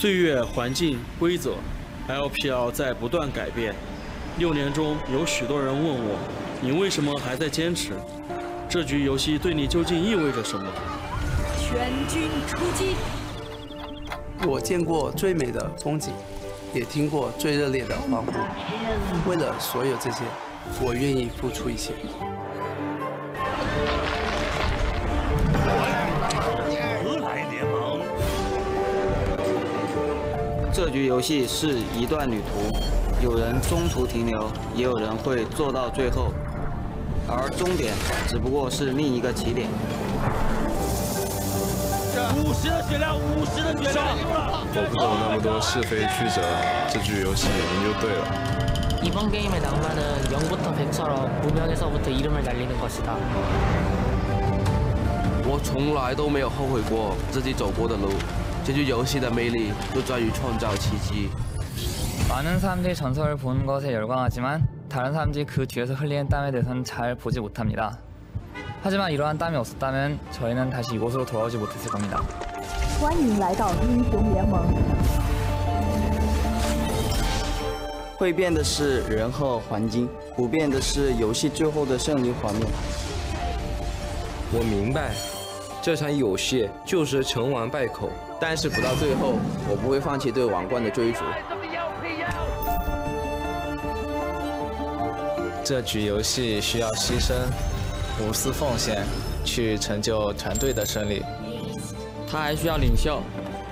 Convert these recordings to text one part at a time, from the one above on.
岁月、环境、规则 ，LPL 在不断改变。6年中，有许多人问我，你为什么还在坚持？这局游戏对你究竟意味着什么？全军出击！我见过最美的风景，也听过最热烈的欢呼。为了所有这些，我愿意付出一切。 这局游戏是一段旅途，有人中途停留，也有人会做到最后，而终点只不过是另一个起点。50的血量，50的血量！我不懂那么多是非曲折，这局游戏赢就对了。 이번 게임의 낭만은 0부터 100처럼 무명에서부터 이름을 날리는 것이다. 我从来都没有后悔过自己走过的路。 这局游戏的魅力就在于创造奇迹。 많은 사람들이 전설을 보는 것에 열광하지만 다른 사람들이 그 뒤에서 흘리는 땀에 대해서는 잘 보지 못합니다. 하지만 이러한 땀이 없었다면 저희는 다시 이곳으로 돌아오지 못했을 겁니다. 欢迎来到英雄联盟。会变的是人和环境，不变的是游戏最后的胜利画面。我明白。 这场游戏就是成王败寇，但是不到最后，我不会放弃对王冠的追逐。这局游戏需要牺牲，无私奉献，去成就团队的胜利。他还需要领袖，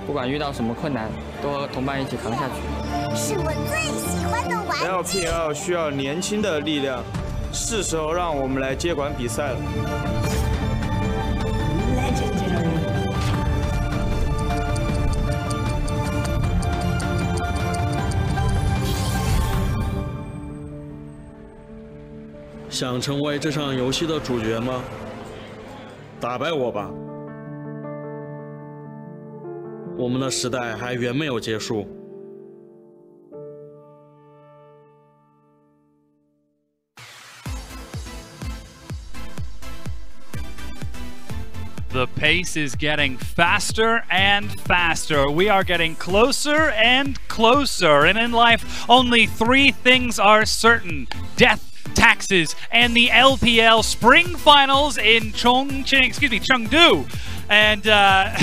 不管遇到什么困难，都和同伴一起扛下去。是我最喜欢的玩具。LPL 需要年轻的力量，是时候让我们来接管比赛了。 想成为这场游戏的主角吗？打败我吧！我们的时代还远没有结束。 The pace is getting faster and faster. We are getting closer and closer. And in life, only 3 things are certain: death, taxes, and the LPL Spring Finals in Chengdu. And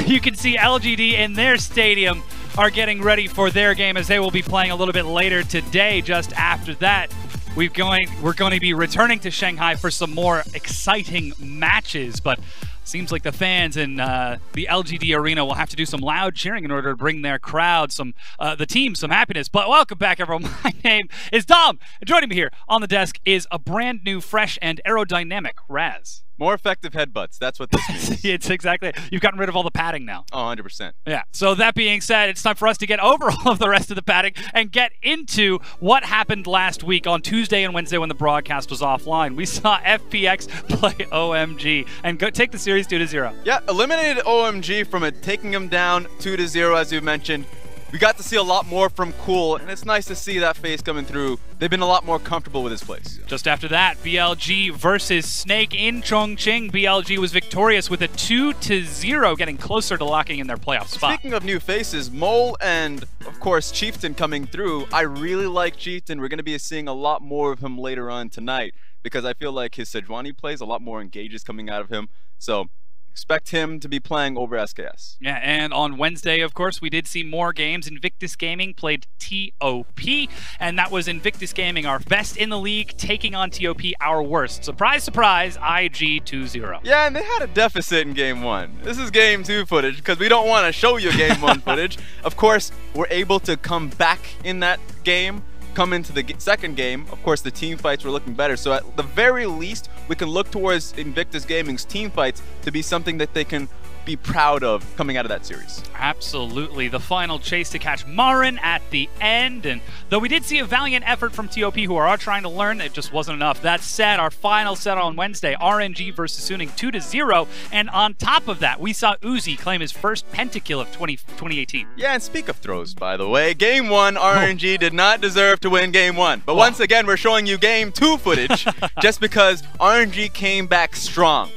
you can see LGD in their stadium are getting ready for their game, as they will be playing a little bit later today. Just after that, we're going to be returning to Shanghai for some more exciting matches. But seems like the fans in the LGD arena will have to do some loud cheering in order to bring their crowd, the team, some happiness. But welcome back, everyone. My name is Dom, and joining me here on the desk is a brand new, fresh, and aerodynamic Raz. More effective headbutts. That's what this means. It's exactly. You've gotten rid of all the padding now. Oh, 100%. Yeah. So that being said, it's time for us to get over all of the rest of the padding and get into what happened last week on Tuesday and Wednesday when the broadcast was offline. We saw FPX play OMG and take the series 2-0. Yeah, eliminated OMG from it, taking him down 2-0, as you mentioned. We got to see a lot more from Cool, and it's nice to see that phase coming through. They've been a lot more comfortable with his place. Just after that, BLG versus Snake in Chongqing. BLG was victorious with a 2-0, getting closer to locking in their playoff spot. Speaking of new faces, Mole and, of course, Chieftain coming through. I really like Chieftain. We're going to be seeing a lot more of him later on tonight because I feel like his Sejuani plays, a lot more engages coming out of him. So expect him to be playing over SKS. Yeah, and on Wednesday, of course, we did see more games. Invictus Gaming played TOP, and that was Invictus Gaming, our best in the league, taking on TOP, our worst. Surprise, surprise, IG 2-0. Yeah, and they had a deficit in Game 1. This is Game 2 footage, because we don't want to show you Game 1 footage. Of course, we're able to come back in that game, come into the second game. Of course, the team fights were looking better. So at the very least, we can look towards Invictus Gaming's team fights to be something that they can be proud of coming out of that series. Absolutely. The final chase to catch Marin at the end. And though we did see a valiant effort from TOP, who are trying to learn, it just wasn't enough. That said, our final set on Wednesday, RNG versus Suning 2-0. And on top of that, we saw Uzi claim his first pentakill of 2018. Yeah, and speak of throws, by the way, Game 1, RNG did not deserve to win Game 1. But once again, we're showing you Game 2 footage just because RNG came back strong.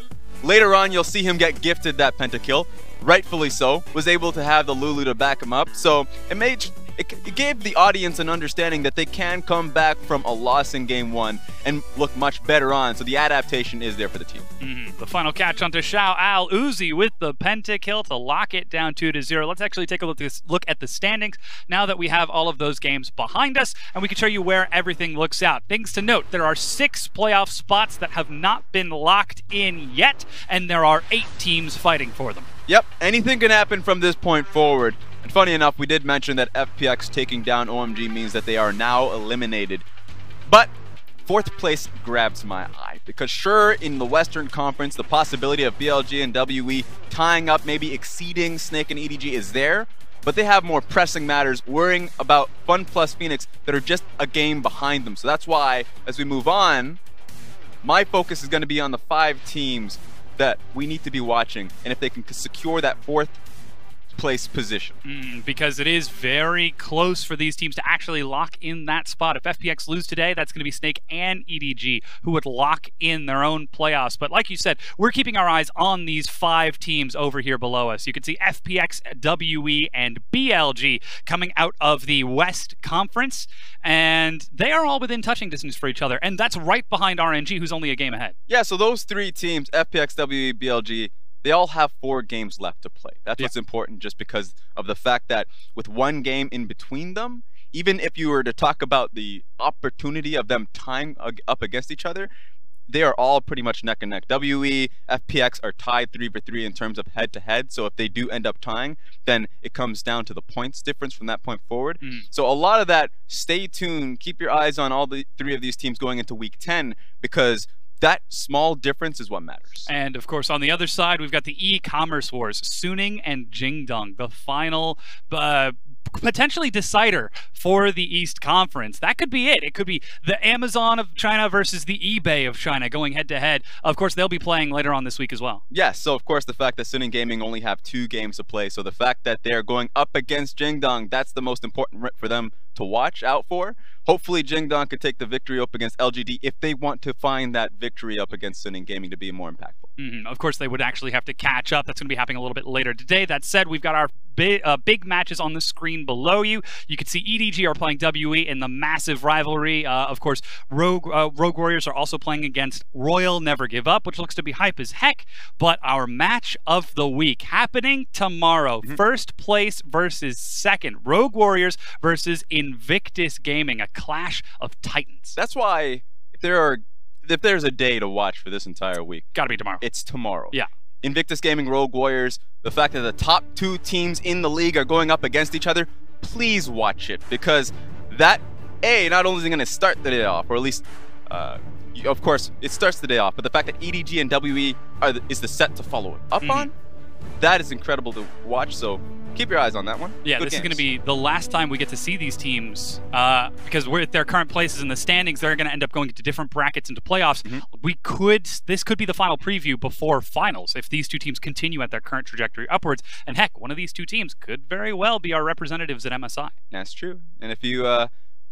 Later on, you'll see him get gifted that pentakill. rightfully so, was able to have the Lulu to back him up. So it gave the audience an understanding that they can come back from a loss in game 1 and look much better on. So the adaptation is there for the team. The final catch onto Xiao Al Uzi with the pentakill to lock it down 2-0. Let's actually take a look at the standings now that we have all of those games behind us, and we can show you where everything looks out. Things to note, there are 6 playoff spots that have not been locked in yet, and there are 8 teams fighting for them. Yep, anything can happen from this point forward. And funny enough, we did mention that FPX taking down OMG means that they are now eliminated. But 4th place grabs my eye, because sure, in the Western Conference, the possibility of BLG and WE tying up, maybe exceeding Snake and EDG is there, but they have more pressing matters worrying about Fun Plus Phoenix that are just a game behind them. So that's why, as we move on, my focus is going to be on the 5 teams that we need to be watching, and if they can secure that 4th place position. Because it is very close for these teams to actually lock in that spot. If FPX lose today, that's going to be Snake and EDG who would lock in their own playoffs. But like you said, we're keeping our eyes on these 5 teams over here below us. You can see FPX, WE, and BLG coming out of the West Conference, and they are all within touching distance for each other, and that's right behind RNG, who's only a game ahead. Yeah, so those 3 teams, FPX, WE, BLG, they all have 4 games left to play. That's what's important, just because of the fact that with 1 game in between them, even if you were to talk about the opportunity of them tying up against each other, they are all pretty much neck and neck. WE, FPX are tied 3-3 in terms of head-to-head, so if they do end up tying, then it comes down to the points difference from that point forward. So a lot of that, stay tuned, keep your eyes on all the 3 of these teams going into Week 10, because that small difference is what matters. And of course, on the other side, we've got the e-commerce wars, Suning and Jingdong, the final potentially decider for the East Conference. That could be it. It could be the Amazon of China versus the eBay of China going head-to-head. Of course, they'll be playing later on this week as well. Yes, so of course the fact that Suning Gaming only have 2 games to play, so the fact that they're going up against Jingdong, that's the most important for them to watch out for. Hopefully Jingdong could take the victory up against LGD if they want to find that victory up against Suning Gaming to be more impactful. Of course, they would actually have to catch up. That's going to be happening a little bit later today. That said, we've got our big matches on the screen below you. You can see EDG are playing WE in the massive rivalry. Of course, Rogue Warriors are also playing against Royal Never Give Up, which looks to be hype as heck. But our match of the week happening tomorrow. 1st place versus 2nd. Rogue Warriors versus Invictus Gaming, a clash of titans. That's why if there's a day to watch for this entire week, gotta be tomorrow. It's tomorrow. Yeah. Invictus Gaming, Rogue Warriors, the fact that the top 2 teams in the league are going up against each other, please watch it, because that, not only is it going to start the day off, or at least, of course, it starts the day off, but the fact that EDG and WE is the set to follow it up on, that is incredible to watch, so keep your eyes on that one. Yeah, this is going to be the last time we get to see these teams, because we're at their current places in the standings. They're going to end up going into different brackets into playoffs. This could be the final preview before finals if these 2 teams continue at their current trajectory upwards. And heck, one of these 2 teams could very well be our representatives at MSI. That's true. And if you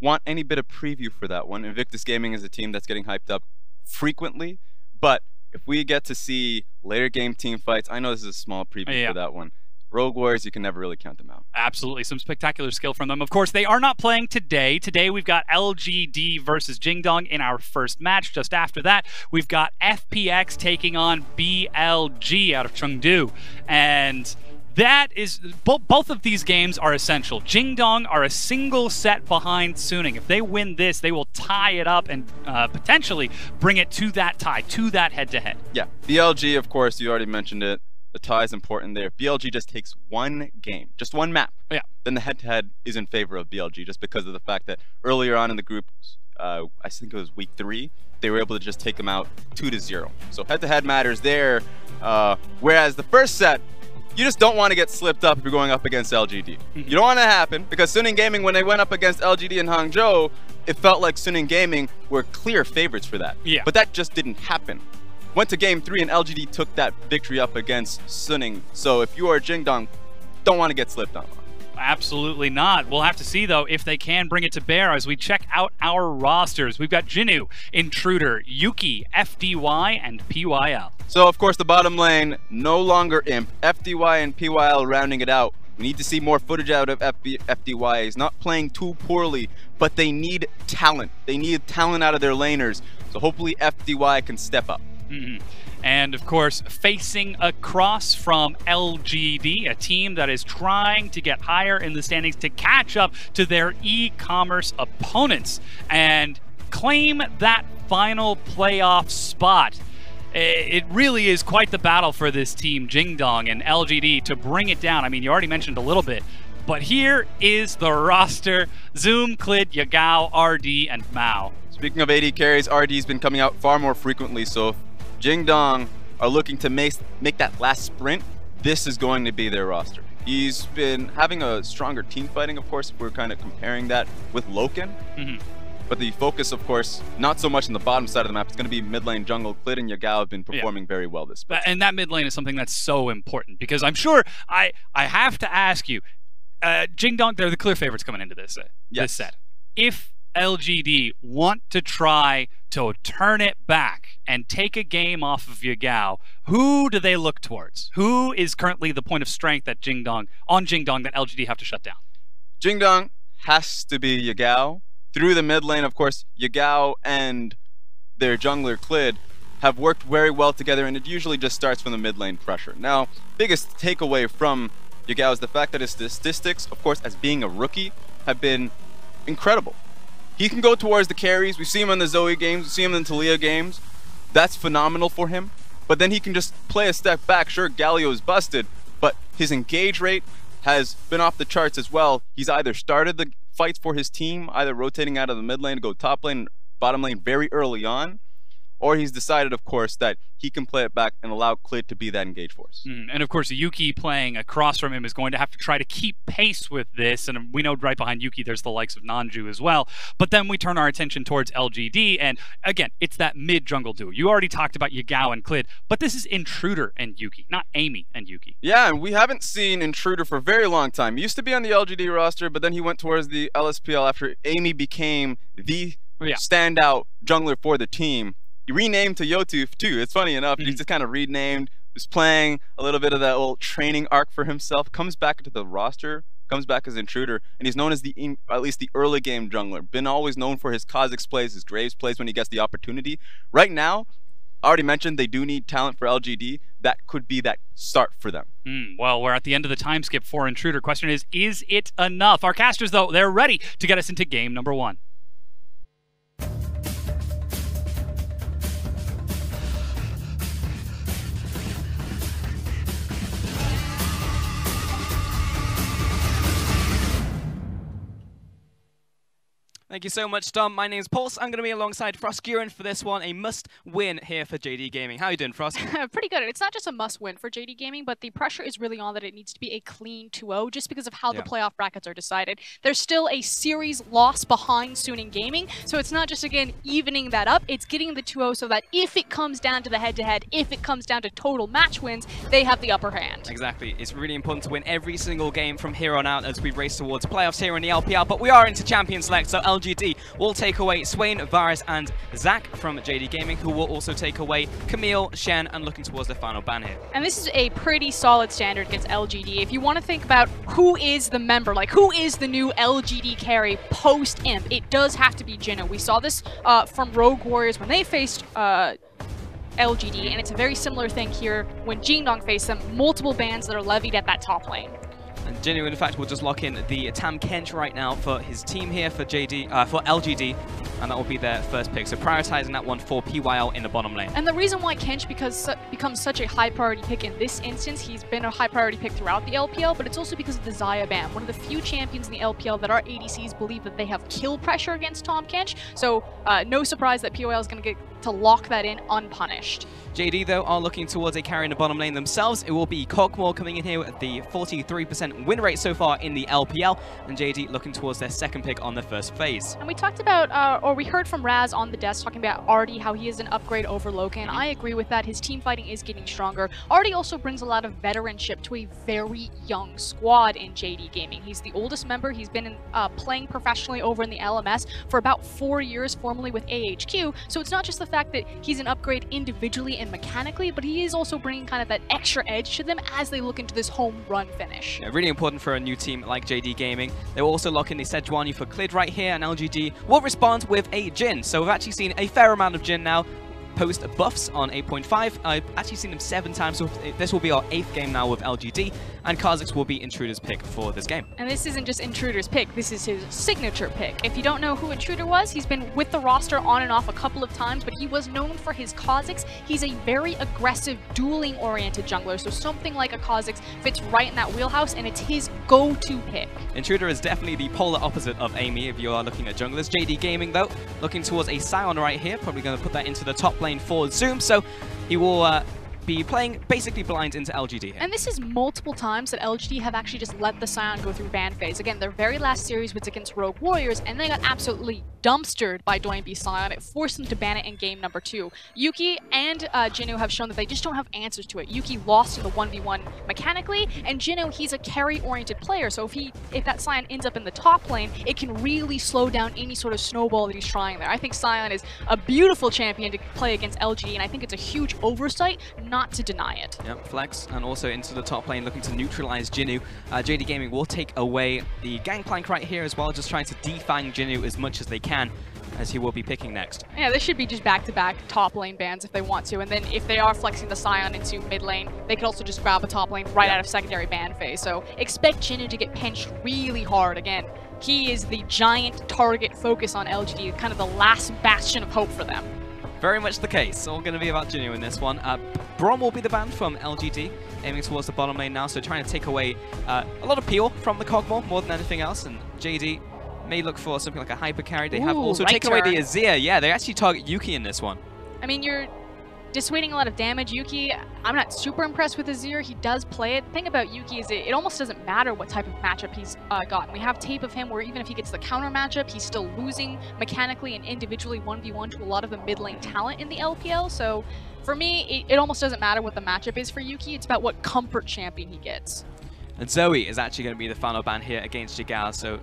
want any bit of preview for that one, Invictus Gaming is a team that's getting hyped up frequently, but if we get to see later game team fights, I know this is a small preview for that one. Rogue Warriors, you can never really count them out. Absolutely. Some spectacular skill from them. Of course, they are not playing today. Today, we've got LGD versus Jingdong in our first match. Just after that, we've got FPX taking on BLG out of Chengdu. And that is, both of these games are essential. Jingdong are a single set behind Suning. If they win this, they will tie it up and potentially bring it to that tie, to that head-to-head. Yeah. BLG, of course, you already mentioned it. The tie is important there. If BLG just takes 1 game, just 1 map, then the head-to-head is in favor of BLG, just because of the fact that earlier on in the group, I think it was week 3, they were able to just take them out 2-0. So head-to-head matters there. Whereas the first set, you just don't want to get slipped up if you're going up against LGD. You don't want it to happen, because Suning Gaming, when they went up against LGD in Hangzhou, it felt like Suning Gaming were clear favorites for that. Yeah. But that just didn't happen. Went to game 3 and LGD took that victory up against Suning. So if you are Jingdong, don't want to get slipped on. Absolutely not. We'll have to see, though, if they can bring it to bear as we check out our rosters. We've got Jinnu, Intruder, Yuki, FDY, and PYL. So, of course, the bottom lane, no longer Imp. FDY and PYL rounding it out. We need to see more footage out of FDY. He's not playing too poorly, but they need talent. They need talent out of their laners. So hopefully FDY can step up. And of course, facing across from LGD, a team that is trying to get higher in the standings to catch up to their e-commerce opponents and claim that final playoff spot. It really is quite the battle for this team, Jingdong and LGD, to bring it down. I mean, you already mentioned a little bit, but here is the roster: Zoom, Clid, Yagao, RD, and Mao. Speaking of AD carries, RD's been coming out far more frequently, so if Jingdong are looking to make that last sprint, this is going to be their roster. He's been having a stronger team fighting, of course, if we're kind of comparing that with Loken. But the focus, of course, not so much on the bottom side of the map. It's going to be mid lane jungle. Clid and Yagao have been performing very well this split. And that mid lane is something that's so important, because I'm sure I have to ask you, Jingdong, they're the clear favorites coming into this set. If LGD want to try to turn it back and take a game off of Yagao, who do they look towards? Who is currently the point of strength that Jingdong that LGD have to shut down? Jingdong has to be Yagao. Through the mid lane, of course, Yagao and their jungler Clid have worked very well together, and it usually just starts from the mid lane pressure. Now, biggest takeaway from Yagao is the fact that his statistics, of course, as being a rookie, have been incredible. He can go towards the carries. We see him in the Zoe games. We see him in the Talia games. That's phenomenal for him. But then he can just play a step back. Sure, Galio's busted, but his engage rate has been off the charts as well. He's either started the fights for his team, either rotating out of the mid lane to go top lane, bottom lane very early on, or he's decided, of course, that he can play it back and allow Clid to be that engage force. And of course, Yuki playing across from him is going to have to try to keep pace with this, and we know right behind Yuki there's the likes of Nanju as well. But then we turn our attention towards LGD, and again, it's that mid-jungle duo. You already talked about Yagao and Clid, but this is Intruder and Yuki, not Amy and Yuki. Yeah, and we haven't seen Intruder for a very long time. He used to be on the LGD roster, but then he went towards the LSPL after Amy became the standout jungler for the team. He renamed to Yotooth too. It's funny enough, he's just kind of renamed, was playing a little bit of that old training arc for himself, comes back into the roster, comes back as Intruder, and he's known as at least the early game jungler. Been always known for his Kha'Zix plays, his Graves plays when he gets the opportunity. Right now, I already mentioned they do need talent for LGD. That could be that start for them. Well, we're at the end of the time skip for Intruder. Question is it enough? Our casters, though, they're ready to get us into game number 1. Thank you so much, Dom. My name's Pulse. I'm going to be alongside Froskuren for this one. A must-win here for JD Gaming. How are you doing, Frost? Pretty good. It's not just a must-win for JD Gaming, but the pressure is really on that it needs to be a clean 2-0 just because of how the playoff brackets are decided. There's still a series loss behind Suning Gaming, so it's not just, again, evening that up. It's getting the 2-0 so that if it comes down to the head-to-head, if it comes down to total match wins, they have the upper hand. Exactly. It's really important to win every single game from here on out as we race towards playoffs here in the LPL, but we are into Champion Select, so LGD will take away Swain, Varus, and Zach from JD Gaming, who will also take away Camille, Shen, and looking towards the final ban here. And this is a pretty solid standard against LGD. If you want to think about who is the member, like who is the new LGD carry post-Imp, it does have to be Jinna. We saw this from Rogue Warriors when they faced LGD, and it's a very similar thing here when Jingdong faced them, multiple bans that are levied at that top lane. And Jinnu, in fact, will just lock in the Tam Kench right now for his team here for LGD, and that will be their first pick. So prioritizing that one for PYL in the bottom lane. And the reason why Kench becomes such a high priority pick in this instance, he's been a high priority pick throughout the LPL, but it's also because of the Xayah ban. One of the few champions in the LPL that our ADCs believe that they have kill pressure against Tahm Kench. So no surprise that PYL is going to get to lock that in unpunished. JD, though, are looking towards a carry in the bottom lane themselves. It will be Cockmore coming in here with the 43% win rate so far in the LPL, and JD looking towards their second pick on the first phase. And we talked about, or we heard from Raz on the desk talking about Artie, how he is an upgrade over Loken. I agree with that. His team fighting is getting stronger. Artie also brings a lot of veteranship to a very young squad in JD Gaming. He's the oldest member. He's been playing professionally over in the LMS for about 4 years, formerly with AHQ. So it's not just the fact that he's an upgrade individually and mechanically, but he is also bringing kind of that extra edge to them as they look into this home run finish. Yeah, really important for a new team like JD Gaming. They will also lock in the Sejuani for Clid right here, and LGD will respond with a Jhin. So we've actually seen a fair amount of Jhin now. Post buffs on 8.5. I've actually seen them 7 times, so this will be our 8th game now with LGD, and Kha'Zix will be Intruder's pick for this game. And this isn't just Intruder's pick, this is his signature pick. If you don't know who Intruder was, he's been with the roster on and off a couple of times, but he was known for his Kha'Zix. He's a very aggressive, dueling-oriented jungler, so something like a Kha'Zix fits right in that wheelhouse, and it's his go-to pick. Intruder is definitely the polar opposite of Amy if you are looking at junglers. JD Gaming, though, looking towards a Sion right here, probably going to put that into the top lane for Zoom, so he will be playing basically blind into LGD here. And this is multiple times that LGD have actually just let the Sion go through ban phase. Again, their very last series was against Rogue Warriors, and they got absolutely dumpstered by Doinb Sion. It forced them to ban it in game number 2. Yuki and Jinwoo have shown that they just don't have answers to it. Yuki lost in the 1v1 mechanically, and Jinwoo, he's a carry-oriented player, so if that Sion ends up in the top lane, it can really slow down any sort of snowball that he's trying there. I think Sion is a beautiful champion to play against LGD, and I think it's a huge oversight not to deny it. Yep, flex, and also into the top lane looking to neutralize Jinwoo. JD Gaming will take away the Gangplank right here as well, just trying to defang Jinwoo as much as they can, as he will be picking next. Yeah, this should be just back-to-back top lane bans if they want to, and then if they are flexing the Sion into mid lane, they could also just grab a top lane right out of secondary ban phase. So expect Jinwoo to get pinched really hard. Again, he is the giant target focus on LGD, kind of the last bastion of hope for them. Very much the case. All going to be about Jinwoo in this one. Braum will be the ban from LGD, aiming towards the bottom lane now, so trying to take away a lot of peel from the Kog'Maw more than anything else, and JD may look for something like a hyper carry. They have also taken away the Azir. Yeah, they actually target Yuki in this one. I mean, you're dissuading a lot of damage. Yuki, I'm not super impressed with Azir. He does play it. The thing about Yuki is it almost doesn't matter what type of matchup he's gotten. We have tape of him where even if he gets the counter matchup, he's still losing mechanically and individually 1v1 to a lot of the mid lane talent in the LPL. So for me, it almost doesn't matter what the matchup is for Yuki. It's about what comfort champion he gets. And Zoe is actually going to be the final ban here against Yagao. So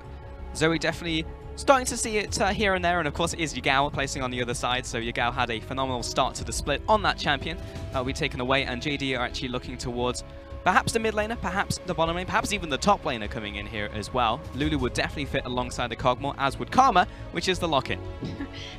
Zoe definitely starting to see it here and there, and of course it is Yagao placing on the other side, so Yagao had a phenomenal start to the split on that champion. That will be taken away, and JD are actually looking towards perhaps the mid laner, perhaps the bottom lane, perhaps even the top laner coming in here as well. Lulu would definitely fit alongside the Kog'Maw, as would Karma, which is the lock-in.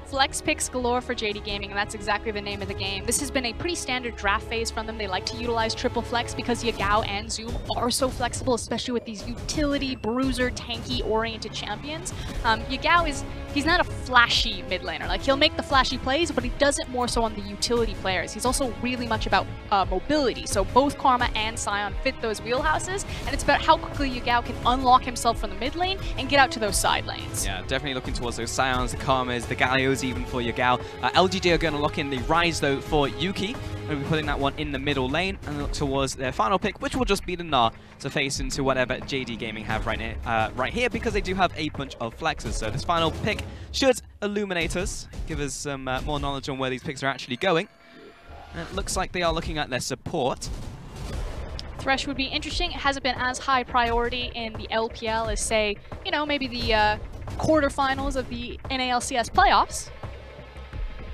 Flex picks galore for JD Gaming, and that's exactly the name of the game. This has been a pretty standard draft phase from them. They like to utilize triple flex because Yagao and Zoom are so flexible, especially with these utility, bruiser, tanky-oriented champions. Yagao he's not a flashy mid laner. Like, he'll make the flashy plays, but he does it more so on the utility players. He's also really much about mobility, so both Karma and Sion fit those wheelhouses, and it's about how quickly Yagao can unlock himself from the mid lane and get out to those side lanes. Yeah, definitely looking towards those Sions, the Karmas, the Gallios even for Yagao. LGD are going to lock in the Rise though for Yuki. We'll be putting that one in the middle lane and look towards their final pick, which will just be the Gnar to face into whatever JD Gaming have right here, because they do have a bunch of flexes. So this final pick should illuminate us, give us some more knowledge on where these picks are actually going. And it looks like they are looking at their support. Thresh would be interesting. It hasn't been as high priority in the LPL as, say, you know, maybe the quarterfinals of the NALCS playoffs.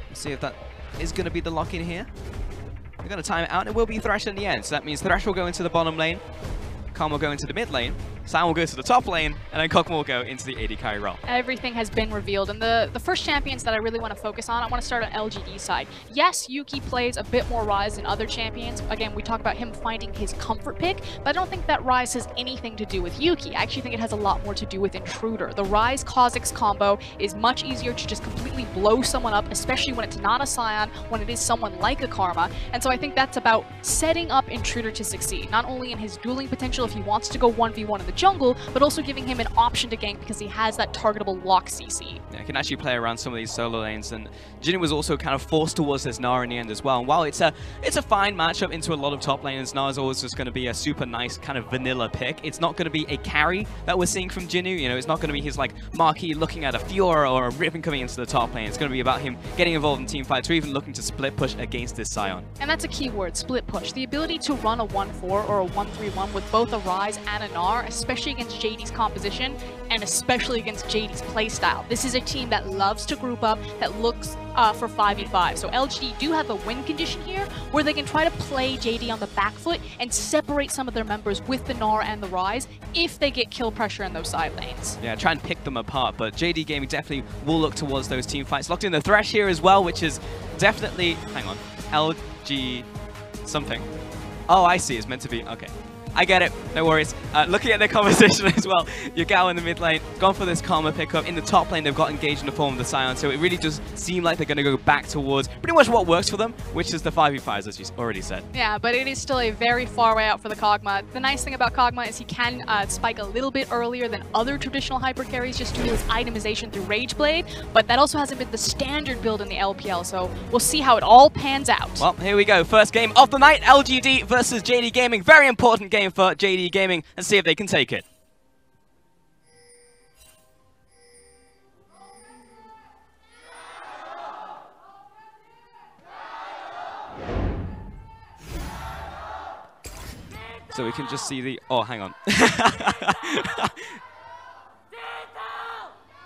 Let's see if that is going to be the lock-in here. We're going to time it out, and it will be Thresh in the end. So that means Thresh will go into the bottom lane, Karma will go into the mid lane, Sion will go to the top lane, and then Kog'Maw will go into the AD carry role. Everything has been revealed, and the first champions that I really want to focus on, I want to start on LGD side. Yes, Yuki plays a bit more Rise than other champions. Again, we talk about him finding his comfort pick, but I don't think that Rise has anything to do with Yuki. I actually think it has a lot more to do with Intruder. The Rise Kha'Zix combo is much easier to just completely blow someone up, especially when it's not a Sion, when it is someone like a Karma, and so I think that's about setting up Intruder to succeed, not only in his dueling potential if he wants to go 1v1 in the jungle, but also giving him an option to gank because he has that targetable lock CC. Yeah, he can actually play around some of these solo lanes, and Jinwoo was also kind of forced towards this Gnar in the end as well. And while it's a fine matchup into a lot of top laners, Gnar is always just going to be a super nice kind of vanilla pick. It's not going to be a carry that we're seeing from Jinwoo. You know, it's not going to be his like marquee looking at a Fiora or a Riven coming into the top lane. It's going to be about him getting involved in team fights or even looking to split push against this Sion. And that's a key word, split push. The ability to run a 1-4 or a 1-3-1 with both a Rise and a Gnar, especially against JD's composition, and especially against JD's playstyle. This is a team that loves to group up, that looks for 5v5. So LGD do have a win condition here where they can try to play JD on the back foot and separate some of their members with the Gnar and the Ryze if they get kill pressure in those side lanes. Yeah, try and pick them apart, but JD Gaming definitely will look towards those team fights. Locked in the Thresh here as well, which is definitely, hang on, LG something. Oh, I see, it's meant to be, okay. I get it, no worries. Looking at their conversation as well, Yagao in the mid lane, gone for this Karma pickup. In the top lane, they've got engaged in the form of the Scion, so it really does seem like they're going to go back towards pretty much what works for them, which is the 5v5s, as you already said. Yeah, but it is still a very far way out for the Kog'Maw. The nice thing about Kog'Maw is he can spike a little bit earlier than other traditional hyper carries just due to his itemization through Rage Blade, but that also hasn't been the standard build in the LPL, so we'll see how it all pans out. Well, here we go. First game of the night, LGD versus JD Gaming. Very important game for JD Gaming, and see if they can take it. So we can just see the... Oh, hang on.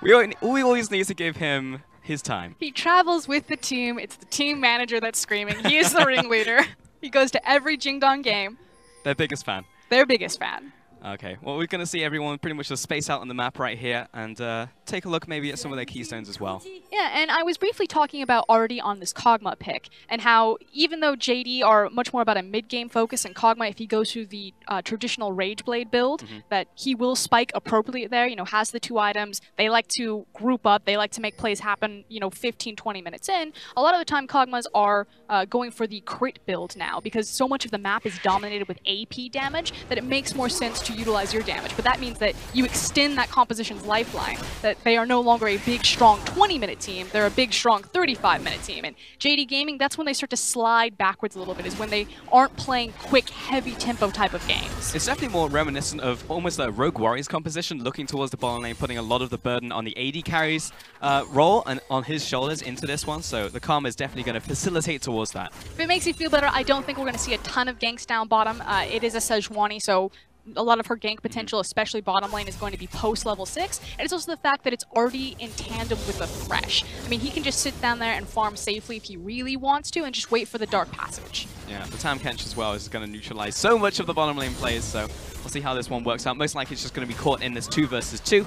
we always need to give him his time. He travels with the team. It's the team manager that's screaming. He is the ringleader. He goes to every Jingdong game. Their biggest fan. Their biggest fan. Okay, well, we're going to see everyone pretty much just space out on the map right here and take a look maybe at some of their keystones as well. Yeah, and I was briefly talking about already on this Kog'Maw pick and how even though JD are much more about a mid-game focus and Kog'Maw, if he goes through the traditional Rage Blade build, that he will spike appropriately there, you know, has the 2 items, they like to group up, they like to make plays happen, you know, 15, 20 minutes in. A lot of the time Kog'Maws are going for the crit build now because so much of the map is dominated with AP damage that it makes more sense to utilize your damage, but that means that you extend that composition's lifeline, that they are no longer a big, strong 20-minute team, they're a big, strong 35-minute team, and JD Gaming, that's when they start to slide backwards a little bit, is when they aren't playing quick, heavy tempo type of games. It's definitely more reminiscent of almost a Rogue Warriors composition, looking towards the bottom lane, putting a lot of the burden on the AD carries role and on his shoulders into this one, so the Karma is definitely going to facilitate towards that. If it makes you feel better, I don't think we're going to see a ton of ganks down bottom. It is a Sejuani, so a lot of her gank potential, especially bottom lane, is going to be post level 6, and it's also the fact that it's already in tandem with the Thresh. I mean, he can just sit down there and farm safely if he really wants to and just wait for the Dark Passage. Yeah, the Tahm Kench as well is going to neutralize so much of the bottom lane plays, so we'll see how this one works out. Most likely it's just going to be caught in this 2 versus 2.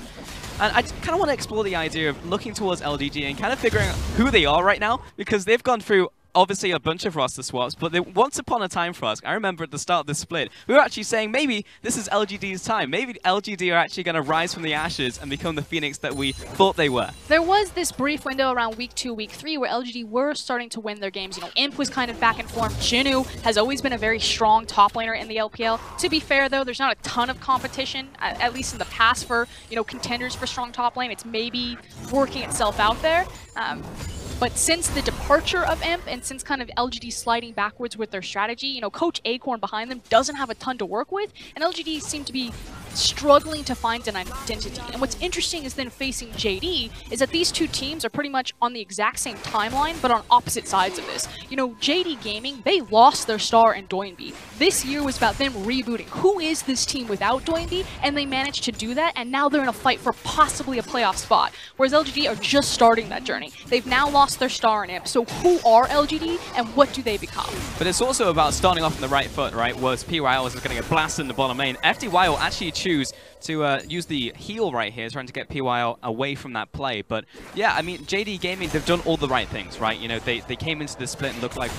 And I kind of want to explore the idea of looking towards LGD and kind of figuring out who they are right now, because they've gone through obviously a bunch of roster swaps, but once upon a time, Frosk, I remember at the start of this split, we were actually saying maybe this is LGD's time. Maybe LGD are actually going to rise from the ashes and become the Phoenix that we thought they were. There was this brief window around week 2, week 3 where LGD were starting to win their games. You know, Imp was kind of back in form. Jinnu has always been a very strong top laner in the LPL. To be fair, though, there's not a ton of competition, at least in the past, for, you know, contenders for strong top lane. It's maybe working itself out there. But since the departure of Imp and since kind of LGD sliding backwards with their strategy, you know, Coach Acorn behind them doesn't have a ton to work with, and LGD seem to be struggling to find an identity. And what's interesting is then facing JD is that these two teams are pretty much on the exact same timeline, but on opposite sides of this. You know, JD Gaming, they lost their star in Doinby. This year was about them rebooting. Who is this team without Doinby? And they managed to do that, and now they're in a fight for possibly a playoff spot. Whereas LGD are just starting that journey. They've now lost their star in Imp. So who are LGD and what do they become? But it's also about starting off on the right foot, right? Was PYL was going to get blasted in the bottom lane. FDY will actually choose to use the heal right here, trying to get PYL away from that play. But yeah, I mean, JD Gaming, they've done all the right things, right? You know, they came into this split and looked like,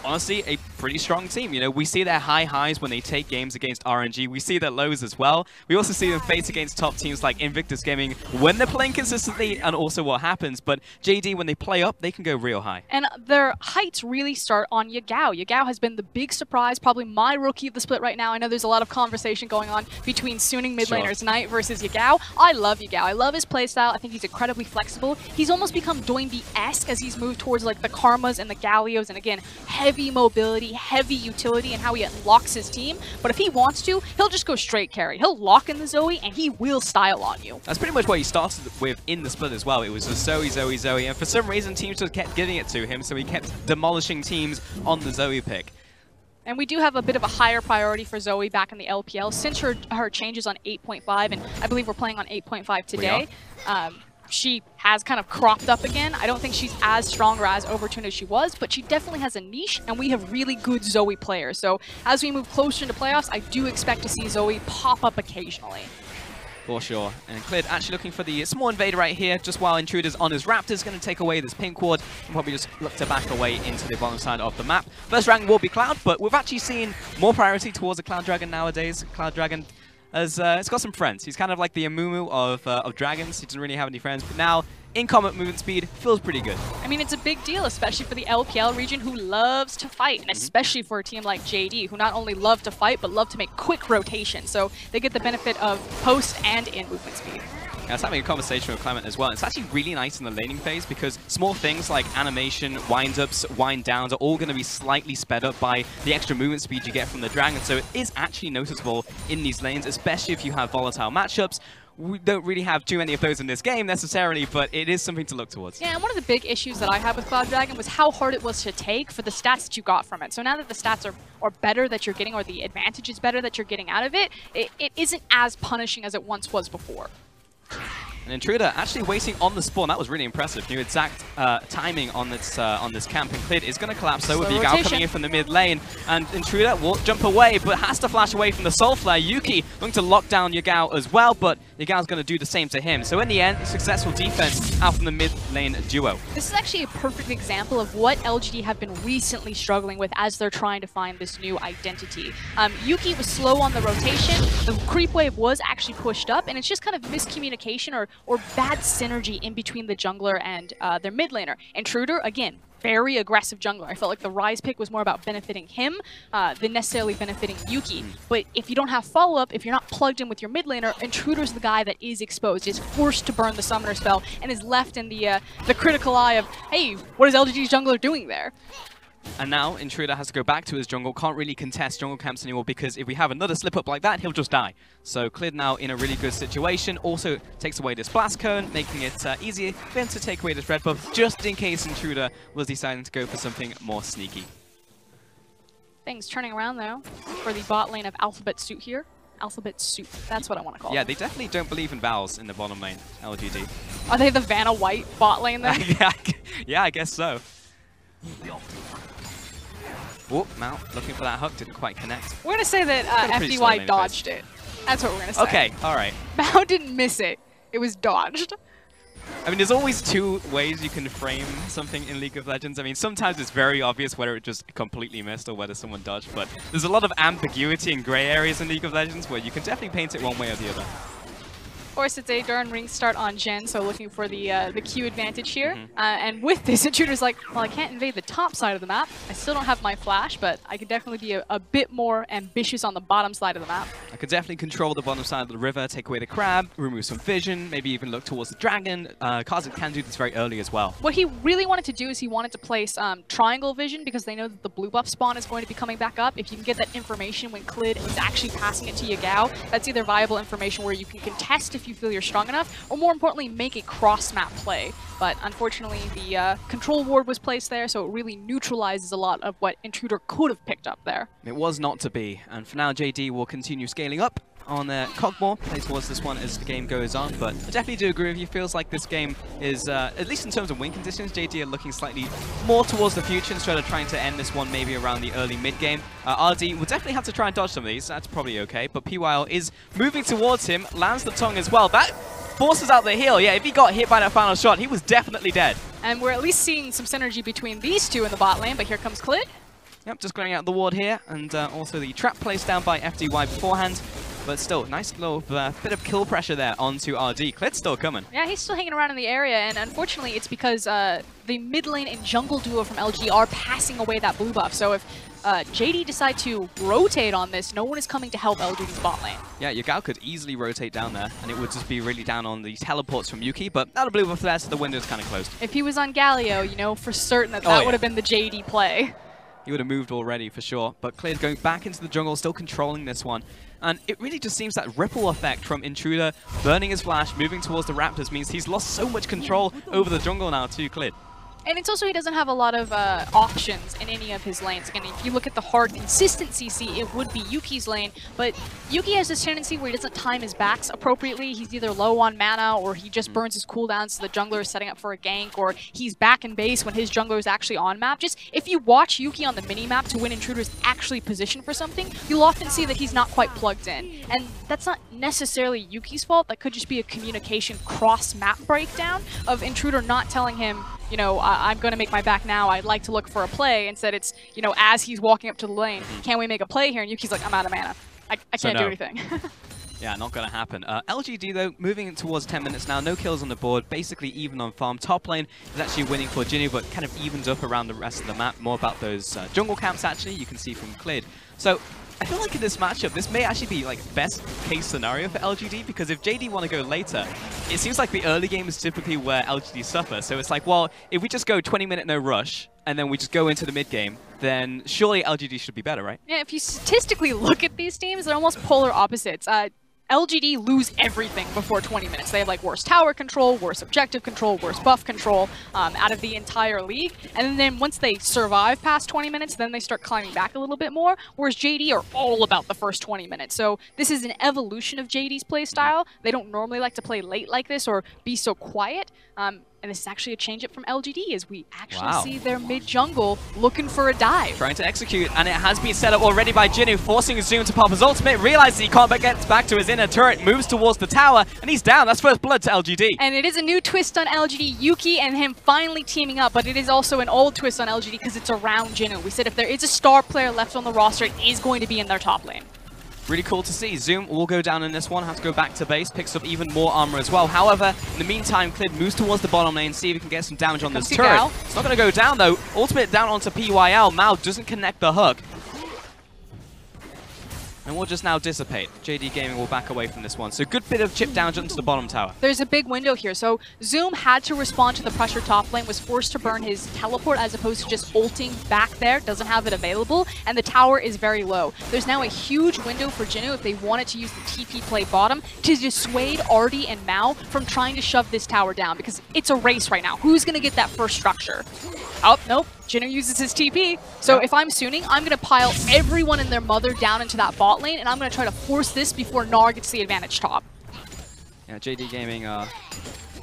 honestly, a pretty strong team. You know, we see their high highs when they take games against RNG. We see their lows as well. We also see them face against top teams like Invictus Gaming when they're playing consistently and also what happens. But JD, when they play up, they can go real high. And their heights really start on Yagao. Yagao has been the big surprise, probably my rookie of the split right now. I know there's a lot of conversation going on between Suning mid laners Knight versus Yagao. I love Yagao. I love his playstyle. I think he's incredibly flexible. He's almost become Doinby-esque as he's moved towards like the Karmas and the Gallios, and again, heavy mobility, heavy utility, and how he unlocks his team. But if he wants to, he'll just go straight carry. He'll lock in the Zoe, and he will style on you. That's pretty much what he started with in the split as well. It was the Zoe, Zoe, Zoe, and for some reason, teams just kept giving it to him, so he kept demolishing teams on the Zoe pick. And we do have a bit of a higher priority for Zoe back in the LPL since her changes on 8.5, and I believe we're playing on 8.5 today. She has kind of cropped up again. I don't think she's as strong or as overtuned as she was, but she definitely has a niche, and we have really good Zoe players. So as we move closer into playoffs, I do expect to see Zoe pop up occasionally. For sure. And Clid actually looking for the small invader right here, just while Intruder's on his Raptors, going to take away this pink ward and probably just look to back away into the bottom side of the map. First rank will be Cloud, but we've actually seen more priority towards the Cloud Dragon nowadays. Cloud Dragon has it's got some friends. He's kind of like the Amumu of dragons. He doesn't really have any friends, but now in combat movement speed feels pretty good. I mean, it's a big deal, especially for the LPL region who loves to fight, and especially for a team like JD, who not only love to fight, but love to make quick rotations. So they get the benefit of post and in movement speed. I was having a conversation with Clement as well. It's actually really nice in the laning phase because small things like animation, wind-ups, wind-downs are all going to be slightly sped up by the extra movement speed you get from the Dragon. So it is actually noticeable in these lanes, especially if you have volatile matchups. We don't really have too many of those in this game necessarily, but it is something to look towards. Yeah, and one of the big issues that I had with Cloud Dragon was how hard it was to take for the stats that you got from it. So now that the stats are better that you're getting, or the advantage is better that you're getting out of it, it isn't as punishing as it once was before. And Intruder actually waiting on the spawn. That was really impressive. New exact timing on this camp. And Clid is going to collapse though with Yagao coming in from the mid lane. And Intruder will jump away, but has to flash away from the Soul Flare. Yuki going to lock down Yagao as well, but Yagao's going to do the same to him. So in the end, successful defense out from the mid lane duo. This is actually a perfect example of what LGD have been recently struggling with as they're trying to find this new identity. Yuki was slow on the rotation. The creep wave was actually pushed up, and it's just kind of miscommunication or bad synergy in between the jungler and their mid laner. Intruder, again, very aggressive jungler. I felt like the Ryze pick was more about benefiting him than necessarily benefiting Yuki. But if you don't have follow-up, if you're not plugged in with your mid laner, Intruder's the guy that is exposed, is forced to burn the summoner spell, and is left in the critical eye of, hey, what is LGD's jungler doing there? And now Intruder has to go back to his jungle, can't really contest jungle camps anymore because if we have another slip up like that, he'll just die. So Clid now in a really good situation, also takes away this blast cone, making it easier for him to take away this red buff, just in case Intruder was deciding to go for something more sneaky. Things turning around though for the bot lane of Alphabet Suit here. Alphabet Soup, that's what I want to call it. Yeah, they definitely don't believe in vowels in the bottom lane, LGD. Are they the Vanna White bot lane then? Yeah, I guess so. Whoop, Mount looking for that hook, didn't quite connect. We're going to say that FDY dodged it. That's what we're going to say. Okay, alright. Mount didn't miss it. It was dodged. I mean, there's always two ways you can frame something in League of Legends. I mean, sometimes it's very obvious whether it just completely missed or whether someone dodged, but there's a lot of ambiguity and gray areas in League of Legends where you can definitely paint it one way or the other. Of course, it's a Durn ring start on Jen, so looking for the Q advantage here. And with this, Intruder's like, well, I can't invade the top side of the map. I still don't have my flash, but I could definitely be a bit more ambitious on the bottom side of the map. I could definitely control the bottom side of the river, take away the crab, remove some vision, maybe even look towards the dragon. Kazakh can do this very early as well. What he really wanted to do is he wanted to place triangle vision because they know that the blue buff spawn is going to be coming back up. If you can get that information when Clid is actually passing it to Yagao, that's either viable information where you can contest if you feel you're strong enough, or more importantly, make a cross-map play. But unfortunately, the control ward was placed there, so it really neutralizes a lot of what Intruder could have picked up there. It was not to be, and for now, JD will continue scaling up on Cogmore, play towards this one as the game goes on, but I definitely do agree with you. Feels like this game is, at least in terms of win conditions, JD are looking slightly more towards the future instead of trying to end this one maybe around the early mid-game. RD will definitely have to try and dodge some of these, that's probably okay, but PYL is moving towards him, lands the tongue as well. That forces out the heal. Yeah, if he got hit by that final shot, he was definitely dead. And we're at least seeing some synergy between these two in the bot lane, but here comes Clid. Yep, just going out the ward here, and also the trap placed down by FDY beforehand. But still, nice little bit of kill pressure there onto RD. Clid's still coming. Yeah, he's still hanging around in the area, and unfortunately it's because the mid lane and jungle duo from LG are passing away that blue buff. So if JD decide to rotate on this, no one is coming to help LG's bot lane. Yeah, Yagao could easily rotate down there, and it would just be really down on the teleports from Yuki, but not a blue buff there, so the window's kind of closed. If he was on Galio, you know for certain that would have been the JD play. He would have moved already for sure, but Clid going back into the jungle, still controlling this one. And it really just seems that ripple effect from Intruder burning his flash, moving towards the Raptors means he's lost so much control over the jungle now too, Clid. And it's also he doesn't have a lot of options in any of his lanes. Again, if you look at the hard consistent CC, it would be Yuki's lane, but Yuki has this tendency where he doesn't time his backs appropriately. He's either low on mana, or he just burns his cooldowns so the jungler is setting up for a gank, or he's back in base when his jungler is actually on map. Just if you watch Yuki on the mini-map to when Intruder is actually positioned for something, you'll often see that he's not quite plugged in. And that's not necessarily Yuki's fault. That could just be a communication cross-map breakdown of Intruder not telling him, you know, I'm going to make my back now, I'd like to look for a play. Instead it's, you know, as he's walking up to the lane, can we make a play here? And Yuki's like, I'm out of mana. I can't do anything. Yeah, not going to happen. LGD, though, moving towards 10 minutes now. No kills on the board, basically even on farm. Top lane is actually winning for Jinnu, but kind of evens up around the rest of the map. More about those jungle camps, actually, you can see from Clid. So I feel like in this matchup, this may actually be like best case scenario for LGD, because if JD want to go later, it seems like the early game is typically where LGD suffer. So it's like, well, if we just go 20-minute no rush, and then we just go into the mid game, then surely LGD should be better, right? Yeah, if you statistically look at these teams, they're almost polar opposites. LGD lose everything before 20 minutes. They have like worse tower control, worse objective control, worse buff control out of the entire league. And then once they survive past 20 minutes, then they start climbing back a little bit more, whereas JD are all about the first 20 minutes. So this is an evolution of JD's play style. They don't normally like to play late like this or be so quiet. And this is actually a change-up from LGD as we actually see their mid-jungle looking for a dive. Trying to execute, and it has been set up already by Jinnu, forcing Zoom to pop his ultimate, realizes he can't, but gets back to his inner turret, moves towards the tower, and he's down. That's first blood to LGD. And it is a new twist on LGD, Yuki and him finally teaming up, but it is also an old twist on LGD because it's around Jinnu. We said if there is a star player left on the roster, it is going to be in their top lane. Really cool to see. Zoom will go down in this one, has to go back to base, picks up even more armor as well. However, in the meantime, Clid moves towards the bottom lane, see if he can get some damage on this turret. Gal. It's not going to go down though. Ultimate down onto PYL. Mao doesn't connect the hook. And we'll just now dissipate. JD Gaming will back away from this one. So good bit of chip damage into the bottom tower. There's a big window here. So Zoom had to respond to the pressure top lane, was forced to burn his teleport as opposed to just ulting back there. Doesn't have it available. And the tower is very low. There's now a huge window for Jinnu if they wanted to use the TP play bottom to dissuade Artie and Mao from trying to shove this tower down, because it's a race right now. Who's going to get that first structure? Oh, nope. Jinnu uses his TP. So if I'm Suning, I'm going to pile everyone and their mother down into that bot lane, and I'm going to try to force this before Gnar gets the advantage top. Yeah, JD Gaming